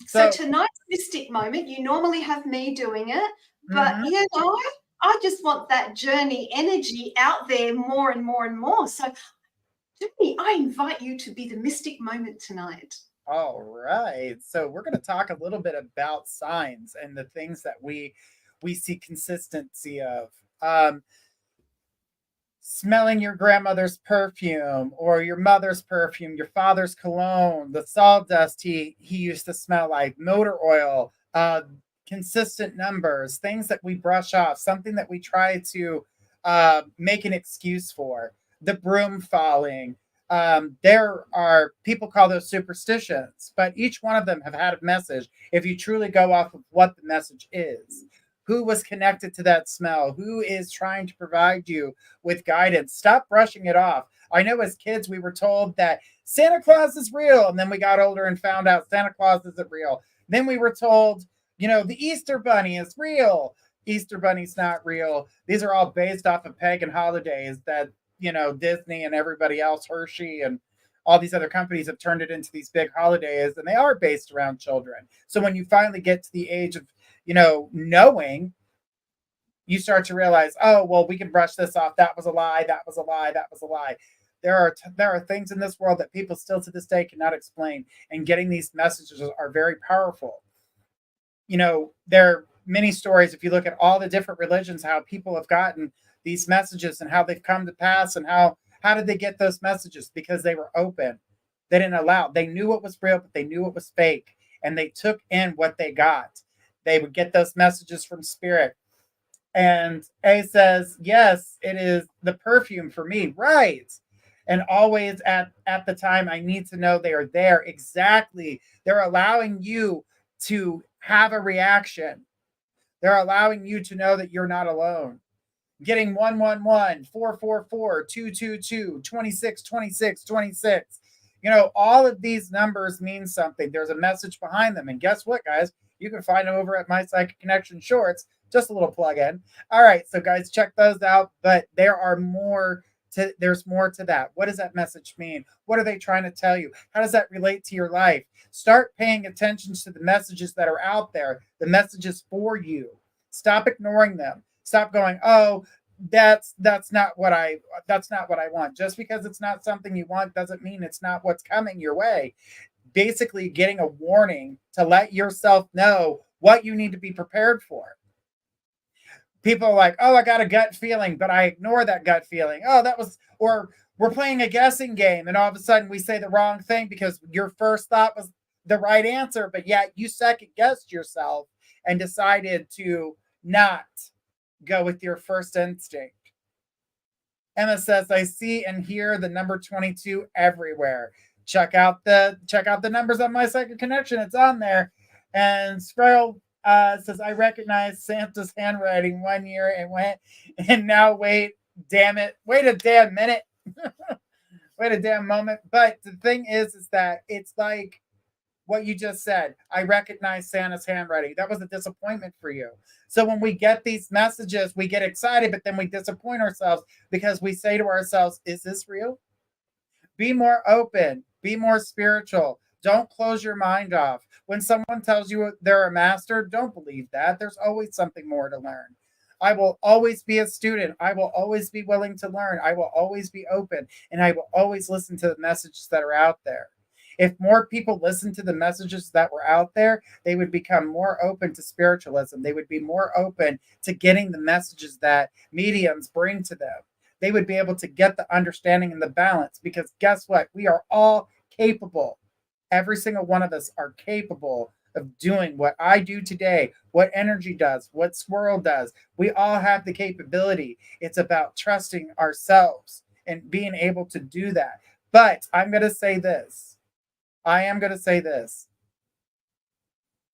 So tonight's mystic moment, you normally have me doing it, but you know, I just want that journey energy out there more and more and more. So, Journey, I invite you to be the mystic moment tonight. All right. So we're going to talk a little bit about signs and the things that we see consistency of. smelling your grandmother's perfume or your mother's perfume, your father's cologne, the sawdust he used to smell like, motor oil, consistent numbers, things that we brush off, something that we try to make an excuse for, the broom falling. There are people call those superstitions, but each one of them have had a message. If you truly go off of what the message is, who was connected to that smell, who is trying to provide you with guidance, stop brushing it off. I know as kids we were told that Santa Claus is real, and then we got older and found out Santa Claus isn't real. Then we were told, the Easter Bunny is real. Easter Bunny's not real. These are all based off of pagan holidays that, Disney and everybody else, Hershey and all these other companies have turned it into these big holidays, and they are based around children. So when you finally get to the age of, knowing, you start to realize, oh, well, we can brush this off. That was a lie. That was a lie. That was a lie. There are things in this world that people still to this day cannot explain, and getting these messages are very powerful. There are many stories, if you look at all the different religions, how people have gotten these messages and how they've come to pass, and how did they get those messages? Because they were open. They didn't allow. They knew what was real, but they knew what was fake, and they took in what they got. They would get those messages from spirit. And A says, yes, it is the perfume for me. Right. And always at the time, I need to know they are there. Exactly. They're allowing you to have a reaction. They're allowing you to know that you're not alone. Getting 111, 444, 222, 26, 26, 26. All of these numbers mean something. There's a message behind them. And guess what, guys? You can find them over at My Psychic Connection Shorts. Just a little plug in. All right, so guys, check those out. But there's more to that. What does that message mean? What are they trying to tell you? How does that relate to your life? Start paying attention to the messages that are out there, the messages for you. Stop ignoring them. Stop going, oh, that's not what I want. Just because it's not something you want doesn't mean it's not what's coming your way. Basically getting a warning to let yourself know what you need to be prepared for. People are like, oh, I got a gut feeling, but I ignore that gut feeling. Or we're playing a guessing game, and all of a sudden we say the wrong thing because your first thought was the right answer, but yet you second guessed yourself and decided to not go with your first instinct. Emma says, I see and hear the number 22 everywhere. Check out the numbers on My Psychic Connection. It's on there. And Squirrel says, I recognize Santa's handwriting one year and went, and now wait a damn minute. Wait a damn moment. But the thing is that it's like what you just said. I recognize Santa's handwriting. That was a disappointment for you. So when we get these messages, we get excited, but then we disappoint ourselves because we say to ourselves, is this real? Be more open. Be more spiritual. Don't close your mind off. When someone tells you they're a master, don't believe that. There's always something more to learn. I will always be a student. I will always be willing to learn. I will always be open, and I will always listen to the messages that are out there. If more people listened to the messages that were out there, they would become more open to spiritualism. They would be more open to getting the messages that mediums bring to them. They would be able to get the understanding and the balance, because guess what? We are all capable. Every single one of us are capable of doing what I do today, what Energy does, what Swirl does. We all have the capability. It's about trusting ourselves and being able to do that. But I'm going to say this.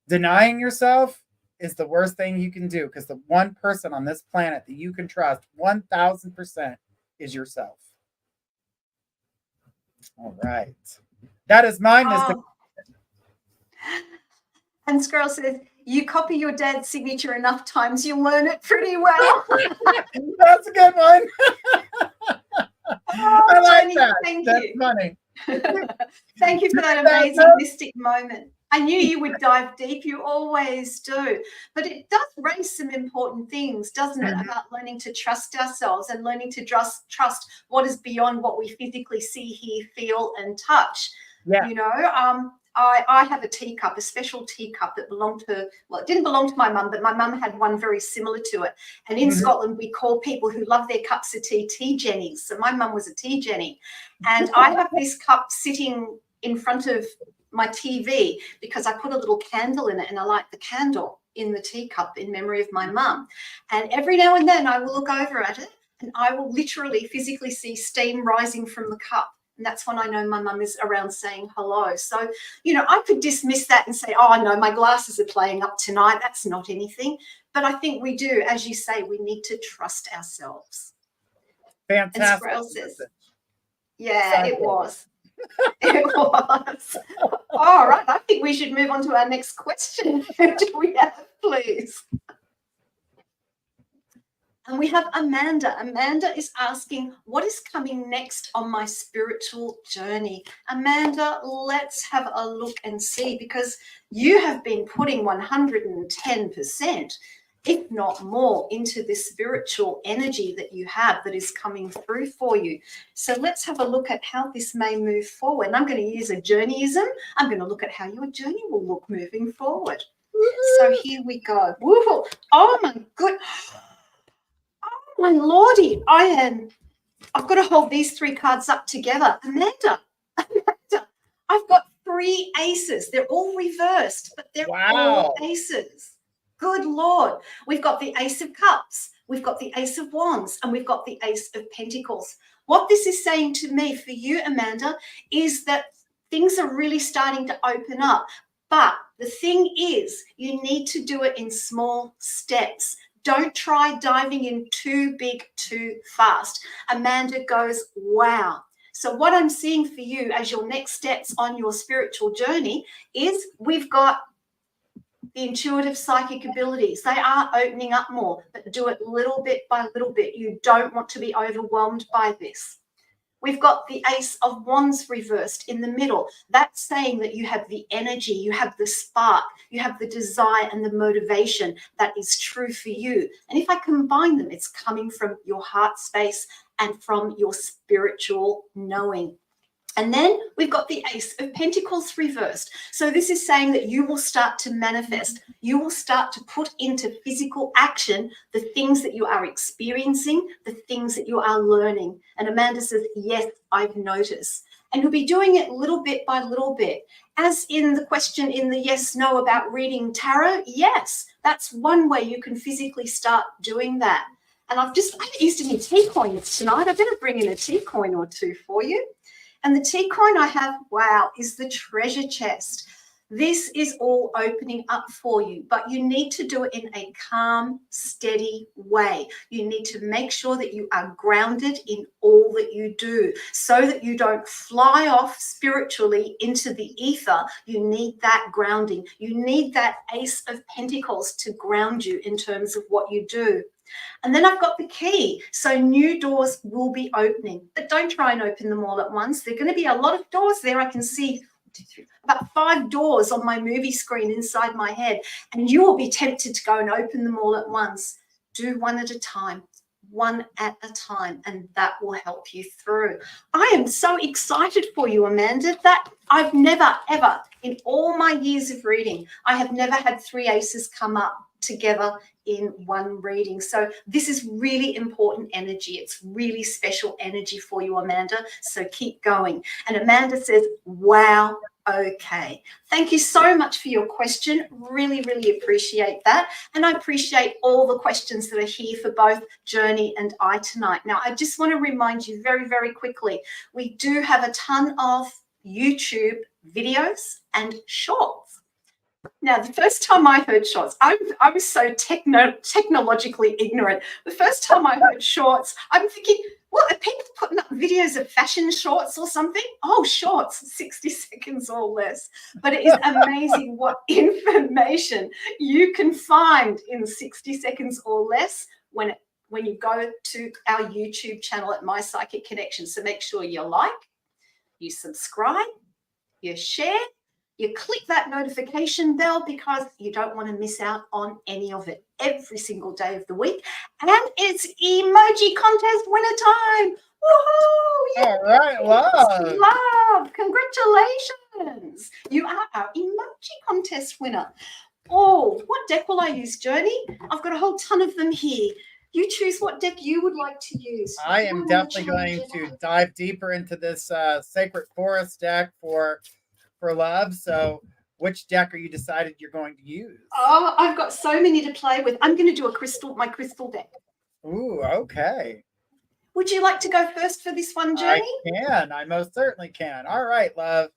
Denying yourself is the worst thing you can do, because the one person on this planet that you can trust 1000% is yourself. All right. That is my mystic. And Squirrel says, you copy your dad's signature enough times, you'll learn it pretty well. That's a good one. I like Tony, that. That's you. Funny. Thank you for that amazing mystic moment. I knew you would dive deep. You always do. But it does raise some important things, doesn't it, about learning to trust ourselves and learning to trust what is beyond what we physically see, hear, feel, and touch. Yeah. I have a teacup, a special teacup that belonged to, well, it didn't belong to my mum, but my mum had one very similar to it. And in Scotland, we call people who love their cups of tea jennies. So my mum was a tea jenny. And I have this cup sitting in front of my TV because I put a little candle in it and I light the candle in the teacup in memory of my mum. And every now and then I will look over at it and I will literally physically see steam rising from the cup. And that's when I know my mum is around saying hello. So, you know, I could dismiss that and say, oh, no, my glasses are playing up tonight. That's not anything. But I think we do, as you say, we need to trust ourselves. Fantastic. And Squirrel says, yeah, it was. It was. All right. I think we should move on to our next question. Who do we have, please? And we have Amanda. Amanda is asking, what is coming next on my spiritual journey? Amanda, let's have a look and see, because you have been putting 110%, if not more, into this spiritual energy that you have that is coming through for you. So let's have a look at how this may move forward. And I'm going to use a journeyism. I'm going to look at how your journey will look moving forward. So here we go. Woo-hoo. Oh, my goodness. My lordy, I've got to hold these three cards up together. Amanda, I've got 3 aces. They're all reversed, but they're all aces. Good Lord. We've got the Ace of Cups, we've got the Ace of Wands, and we've got the Ace of Pentacles. What this is saying to me for you, Amanda, is that things are really starting to open up. But the thing is, you need to do it in small steps. Don't try diving in too big, too fast. Amanda goes, wow. So what I'm seeing for you as your next steps on your spiritual journey is we've got the intuitive psychic abilities. They are opening up more, but do it little bit by little bit. You don't want to be overwhelmed by this. We've got the Ace of Wands reversed in the middle. That's saying that you have the energy, you have the spark, you have the desire and the motivation that is true for you. And if I combine them, it's coming from your heart space and from your spiritual knowing. And then we've got the Ace of Pentacles reversed. So this is saying that you will start to manifest. You will start to put into physical action the things that you are experiencing, the things that you are learning. And Amanda says, yes, I've noticed. And you'll be doing it little bit by little bit. As in the question in the yes, no about reading tarot, yes, that's one way you can physically start doing that. And I haven't used any tea coins tonight. I better bring in a tea coin or two for you. And the tea coin I have, wow, is the treasure chest. This is all opening up for you, but you need to do it in a calm, steady way. You need to make sure that you are grounded in all that you do so that you don't fly off spiritually into the ether. You need that grounding. You need that Ace of Pentacles to ground you in terms of what you do. And then I've got the key. So new doors will be opening, but don't try and open them all at once. There are going to be a lot of doors there. I can see about 5 doors on my movie screen inside my head, and you will be tempted to go and open them all at once. Do one at a time, and that will help you through. I am so excited for you, Amanda, that I've never, ever, in all my years of reading, I have never had 3 aces come up together in one reading. So this is really important energy. It's really special energy for you, Amanda. So keep going. And Amanda says, wow, okay. Thank you so much for your question. Really, really appreciate that. And I appreciate all the questions that are here for both Journey and I tonight. Now, I just want to remind you very, very quickly, we do have a ton of YouTube videos and shorts. Now, the first time I heard shorts, I was so technologically ignorant. The first time I heard shorts, I'm thinking, what, are people putting up videos of fashion shorts or something? Oh, shorts, 60 seconds or less. But it is amazing what information you can find in 60 seconds or less when you go to our YouTube channel at My Psychic Connection. So make sure you like, you subscribe, you share, you click that notification bell because you don't want to miss out on any of it every single day of the week. And it's emoji contest winner time. Woohoo! All right, wow. Love. Congratulations. You are our emoji contest winner. Oh, what deck will I use, Journey? I've got a whole ton of them here. You choose what deck you would like to use. I am definitely going to dive deeper into this Sacred Forest deck for love. So which deck are you decided you're going to use? Oh, I've got so many to play with. I'm going to do my crystal deck. Ooh, okay. Would you like to go first for this one, Journey? I most certainly can. All right, love.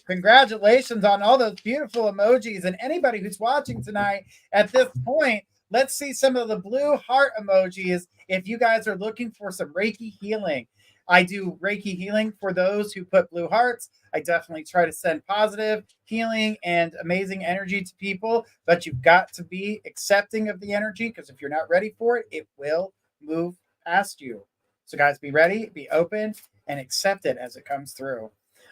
Congratulations on all those beautiful emojis. And anybody who's watching tonight at this point, let's see some of the blue heart emojis if you guys are looking for some Reiki healing. I do Reiki healing for those who put blue hearts. I definitely try to send positive healing and amazing energy to people, but you've got to be accepting of the energy, because if you're not ready for it, it will move past you. So guys, be ready, be open, and accept it as it comes through.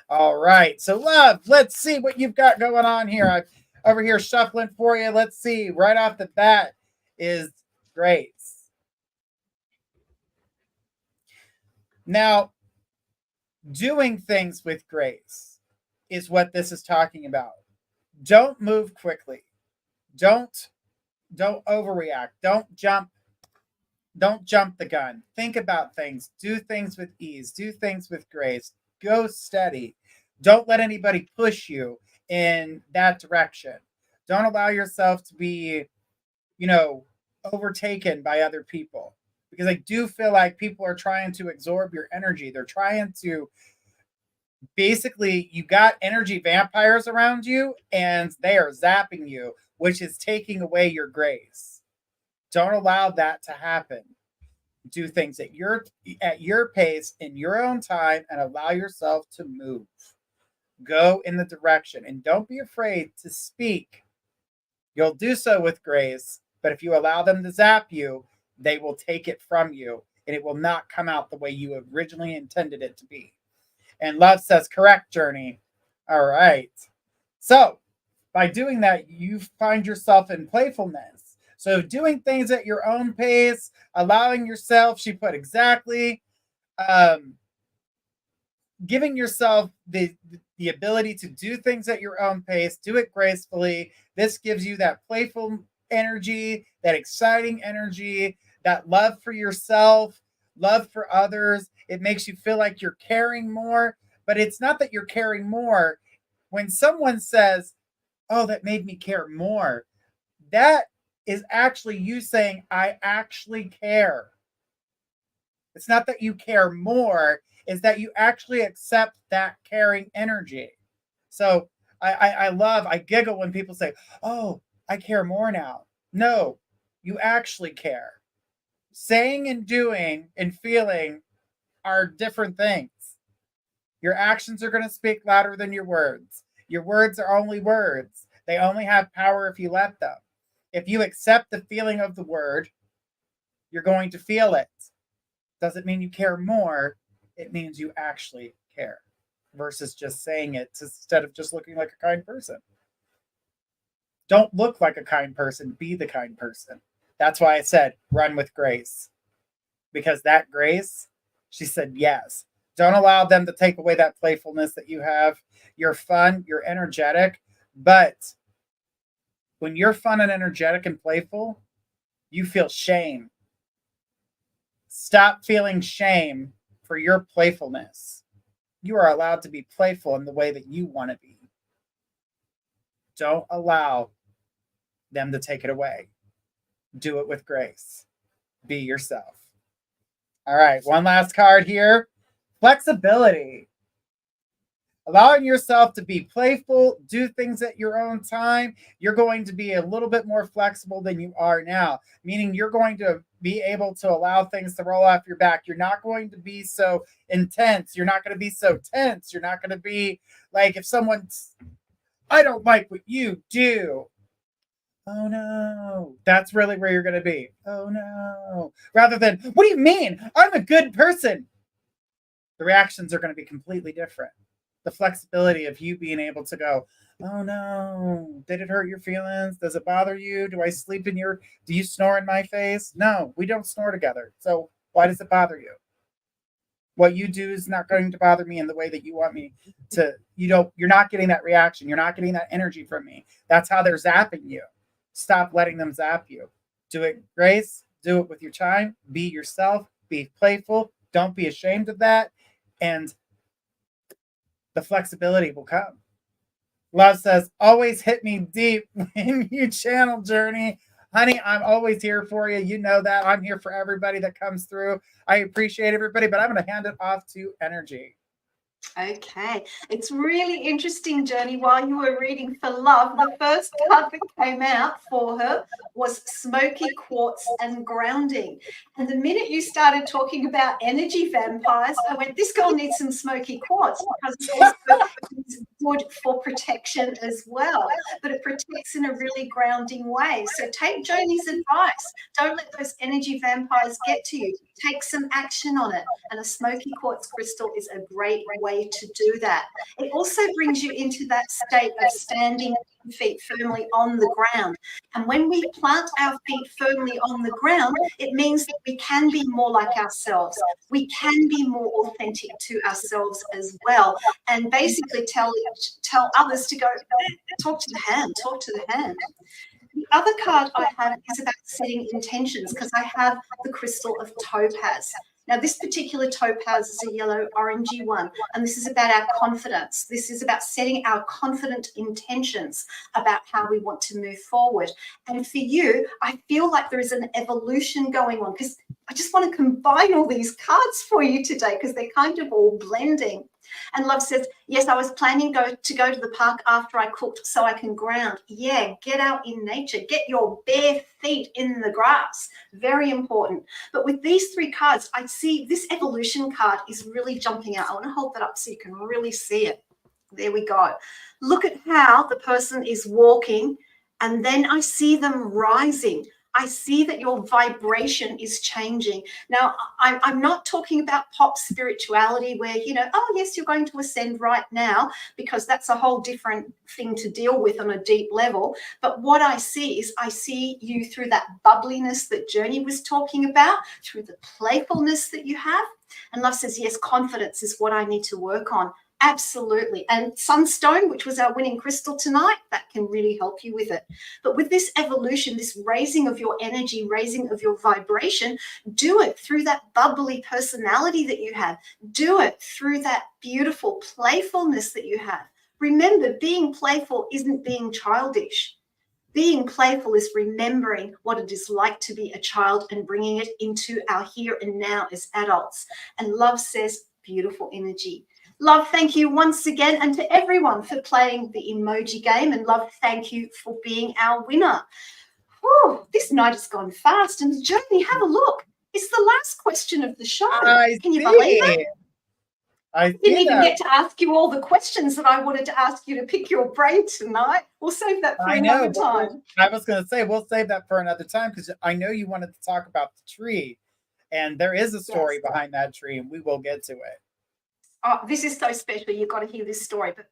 All right. So love, let's see what you've got going on here. I'm over here shuffling for you. Let's see. Right off the bat is grace. Now, doing things with grace is what this is talking about. Don't move quickly. Don't overreact. Don't jump the gun. Think about things. Do things with ease. Do things with grace. Go steady. Don't let anybody push you in that direction. Don't allow yourself to be, overtaken by other people. Because I do feel like people are trying to absorb your energy. They're trying to, basically, you got energy vampires around you and they are zapping you, which is taking away your grace. Don't allow that to happen. Do things at your pace, in your own time, and allow yourself to move. Go in the direction, and don't be afraid to speak. You'll do so with grace, but if you allow them to zap you, they will take it from you, and it will not come out the way you originally intended it to be. And love says, correct, Journey. All right. So by doing that, you find yourself in playfulness. So doing things at your own pace, allowing yourself, she put exactly, giving yourself the ability to do things at your own pace, do it gracefully. This gives you that playful energy, that exciting energy, that love for yourself, love for others. It makes you feel like you're caring more, but it's not that you're caring more. When someone says, oh, that made me care more, that is actually you saying, I actually care. It's not that you care more, is that you actually accept that caring energy. So I giggle when people say, oh, I care more now. No, you actually care. Saying and doing and feeling are different things. Your actions are going to speak louder than your words. Your words are only words. They only have power if you let them. If you accept the feeling of the word, you're going to feel it. Doesn't mean you care more. It means you actually care, versus just saying it instead of just looking like a kind person. Don't look like a kind person. Be the kind person. That's why I said run with grace. Because that grace, she said yes. Don't allow them to take away that playfulness that you have. You're fun. You're energetic. But when you're fun and energetic and playful, you feel shame. Stop feeling shame for your playfulness. You are allowed to be playful in the way that you want to be. Don't allow them to take it away. Do it with grace. Be yourself. All right, one last card here. Flexibility. Allowing yourself to be playful, do things at your own time. You're going to be a little bit more flexible than you are now, meaning you're going to be able to allow things to roll off your back. You're not going to be so intense. You're not going to be so tense. You're not going to be like, if someone's, I don't like what you do. Oh no, that's really where you're going to be. Oh no, rather than, what do you mean? I'm a good person. The reactions are going to be completely different. The flexibility of you being able to go, oh no, did it hurt your feelings? Does it bother you? Do you snore in my face? No, we don't snore together. So why does it bother you? What you do is not going to bother me in the way that you want me to. You're not getting that reaction. You're not getting that energy from me. That's how they're zapping you. Stop letting them zap you. Do it, Grace. Do it with your time. Be yourself. Be playful. Don't be ashamed of that. And the flexibility will come. Love says, always hit me deep when you channel, Journey. Honey, I'm always here for you. You know that. I'm here for everybody that comes through. I appreciate everybody, but I'm going to hand it off to Energy. Okay, it's really interesting, Journey. While you were reading for love, the first card that came out for her was smoky quartz and grounding. And the minute you started talking about energy vampires, I went, this girl needs some smoky quartz, because it's good for protection as well, but it protects in a really grounding way. So take Journey's advice. Don't let those energy vampires get to you. Take some action on it. And a smoky quartz crystal is a great way to do that. It also brings you into that state of standing feet firmly on the ground. And when we plant our feet firmly on the ground, it means that we can be more like ourselves. We can be more authentic to ourselves as well. And basically tell others to go, talk to the hand, talk to the hand. The other card I have is about setting intentions, because I have the crystal of topaz. Now, this particular topaz is a yellow orangey one, and this is about our confidence. This is about setting our confident intentions about how we want to move forward. And for you, I feel like there is an evolution going on, because I just want to combine all these cards for you today, because they're kind of all blending. And Love says, yes, I was planning to go to the park after I cooked so I can ground. Yeah, get out in nature. Get your bare feet in the grass. Very important. But with these three cards, I see this evolution card is really jumping out. I want to hold that up so you can really see it. There we go. Look at how the person is walking, and then I see them rising. I see that your vibration is changing. Now, I'm not talking about pop spirituality where, oh, yes, you're going to ascend right now, because that's a whole different thing to deal with on a deep level. But what I see is I see you through that bubbliness that Journey was talking about, through the playfulness that you have. And Love says, yes, confidence is what I need to work on. Absolutely. And Sunstone, which was our winning crystal tonight, that can really help you with it. But with this evolution, this raising of your energy, raising of your vibration, do it through that bubbly personality that you have. Do it through that beautiful playfulness that you have. Remember, being playful isn't being childish. Being playful is remembering what it is like to be a child and bringing it into our here and now as adults. And Love says, beautiful energy. Love, thank you once again, and to everyone for playing the emoji game. And Love, thank you for being our winner. Whew, this night has gone fast. And Journey, have a look. It's the last question of the show. Can you believe it? I didn't even get to ask you all the questions that I wanted to ask you to pick your brain tonight. We'll save that for another time. I was going to say, we'll save that for another time, because I know you wanted to talk about the tree. And there is a story behind that tree, and we will get to it. Oh, this is so special. You've got to hear this story, but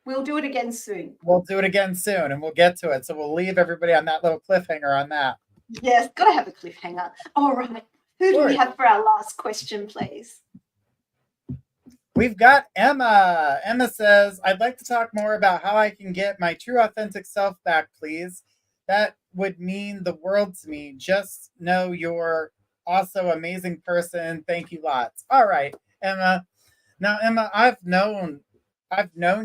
we'll do it again soon. We'll do it again soon, and we'll get to it. So we'll leave everybody on that little cliffhanger on that. Yes, got to have a cliffhanger. All right. Who do we have for our last question, please? We've got Emma. Emma says, I'd like to talk more about how I can get my true authentic self back, please. That would mean the world to me. Just know you're also amazing person. Thank you lots. All right, Emma. Now, Emma, I've known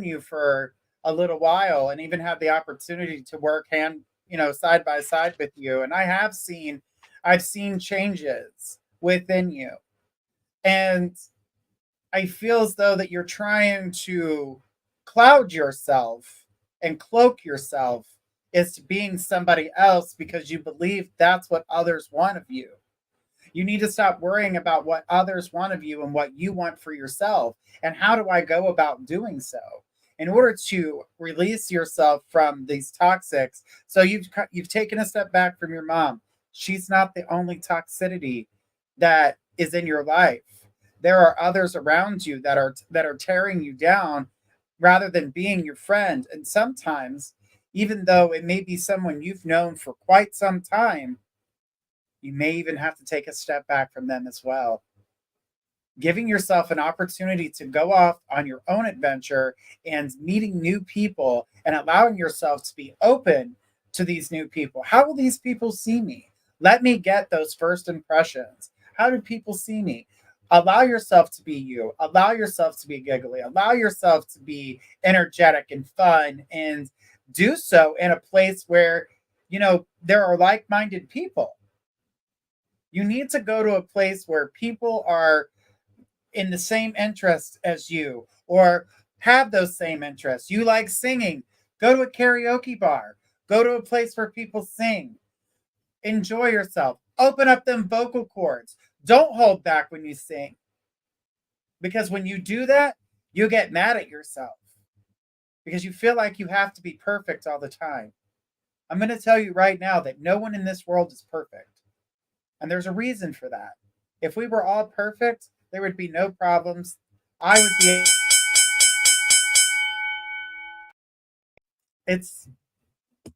you for a little while, and even had the opportunity to work side by side with you. And I've seen changes within you. And I feel as though that you're trying to cloud yourself and cloak yourself as being somebody else because you believe that's what others want of you. You need to stop worrying about what others want of you and what you want for yourself. And how do I go about doing so? In order to release yourself from these toxics. So you've taken a step back from your mom. She's not the only toxicity that is in your life. There are others around you that are tearing you down rather than being your friend. And sometimes, even though it may be someone you've known for quite some time, you may even have to take a step back from them as well. giving yourself an opportunity to go off on your own adventure and meeting new people and allowing yourself to be open to these new people. How will these people see me? Let me get those first impressions. How do people see me? Allow yourself to be you. Allow yourself to be giggly. Allow yourself to be energetic and fun, and do so in a place where, there are like-minded people. You need to go to a place where people are in the same interests as you or have those same interests. You like singing, go to a karaoke bar, go to a place where people sing. Enjoy yourself. Open up them vocal cords. Don't hold back when you sing. Because when you do that, you get mad at yourself because you feel like you have to be perfect all the time. I'm going to tell you right now that no one in this world is perfect. And there's a reason for that. If we were all perfect, there would be no problems. I would be. It's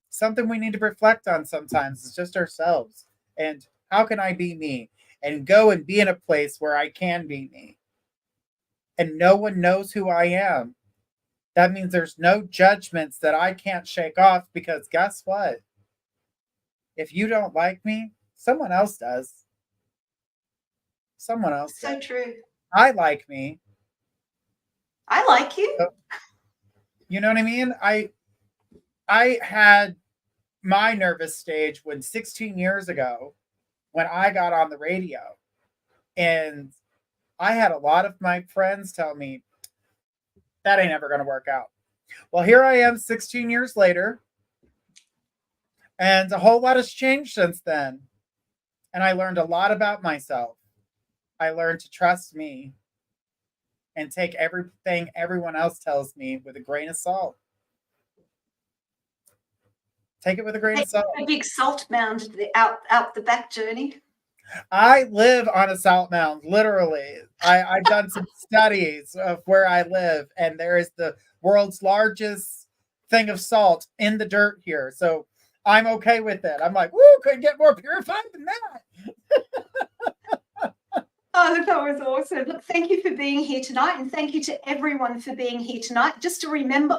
something we need to reflect on sometimes. It's just ourselves. And how can I be me? And go and be in a place where I can be me. And no one knows who I am. That means there's no judgments that I can't shake off, because guess what? If you don't like me, someone else does. Someone else does. So true. I like me. I like you. So, you know what I mean? I had my nervous stage when 16 years ago when I got on the radio, and I had a lot of my friends tell me that ain't ever going to work out. Well, here I am 16 years later, and a whole lot has changed since then. And I learned a lot about myself. I learned to trust me and take everything everyone else tells me with a grain of salt. Take it with a grain of salt. A big salt mound out the back, Journey. I live on a salt mound, literally. I've done some studies of where I live, and there is the world's largest thing of salt in the dirt here. So I'm okay with it. I'm like, woo, couldn't get more purified than that. Oh, that was awesome. Look, thank you for being here tonight, and thank you to everyone for being here tonight. Just a reminder,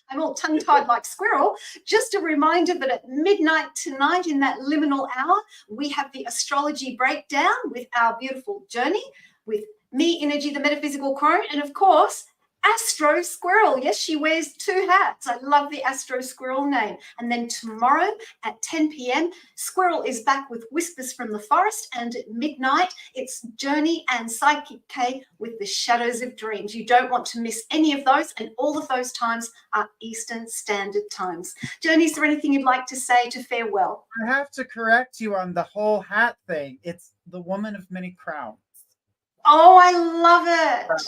I'm all tongue-tied like squirrel. Just a reminder that at midnight tonight, in that liminal hour, we have the astrology breakdown with our beautiful Journey, with me, Innerji The Metaphysical Crone, and of course, Astro Squirrel. Yes, she wears two hats. I love the Astro Squirrel name. And then tomorrow at 10 p.m, Squirrel is back with Whispers from the Forest. And at midnight, it's Journey and Psychic K with the Shadows of Dreams. You don't want to miss any of those. And all of those times are Eastern Standard Times. Journey, is there anything you'd like to say to farewell? I have to correct you on the whole hat thing. It's the Woman of Many Crowns. Oh, I love it.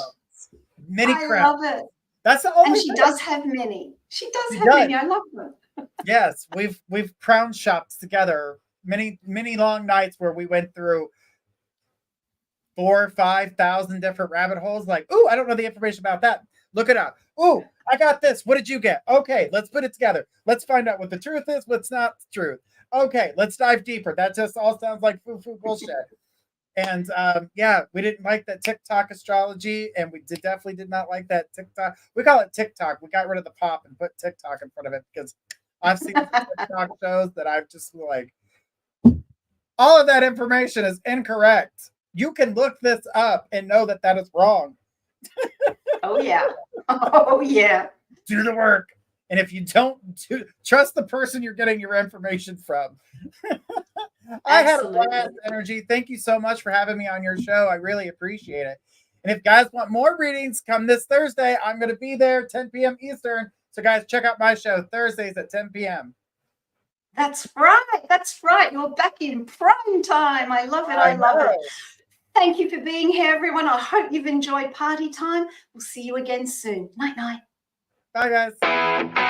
Many crowns. I love it. That's the only And she thing. does have many. She does have many. I love her. Yes, we've crown shopped together many long nights where we went through 4,000 or 5,000 different rabbit holes. Like, ooh, I don't know the information about that. Look it up. Ooh, I got this. What did you get? Okay, let's put it together. Let's find out what the truth is, what's not the truth. Okay, let's dive deeper. That just all sounds like foo-foo bullshit. And yeah, we didn't like that TikTok astrology, and we definitely did not like that TikTok. We call it TikTok. We got rid of the pop and put TikTok in front of it, because I've seen TikTok shows that I've just like, all of that information is incorrect. You can look this up and know that that is wrong. Oh, yeah. Oh, yeah. Do the work. And if you don't trust the person you're getting your information from. I had a blast, Energy. Thank you so much for having me on your show. I really appreciate it. And if guys want more readings, come this Thursday. I'm going to be there 10 p.m. Eastern. So guys, check out my show Thursdays at 10 p.m. That's right. That's right. You're back in prime time. I love it. I love it. Thank you for being here, everyone. I hope you've enjoyed party time. We'll see you again soon. Night, night. Bye, guys.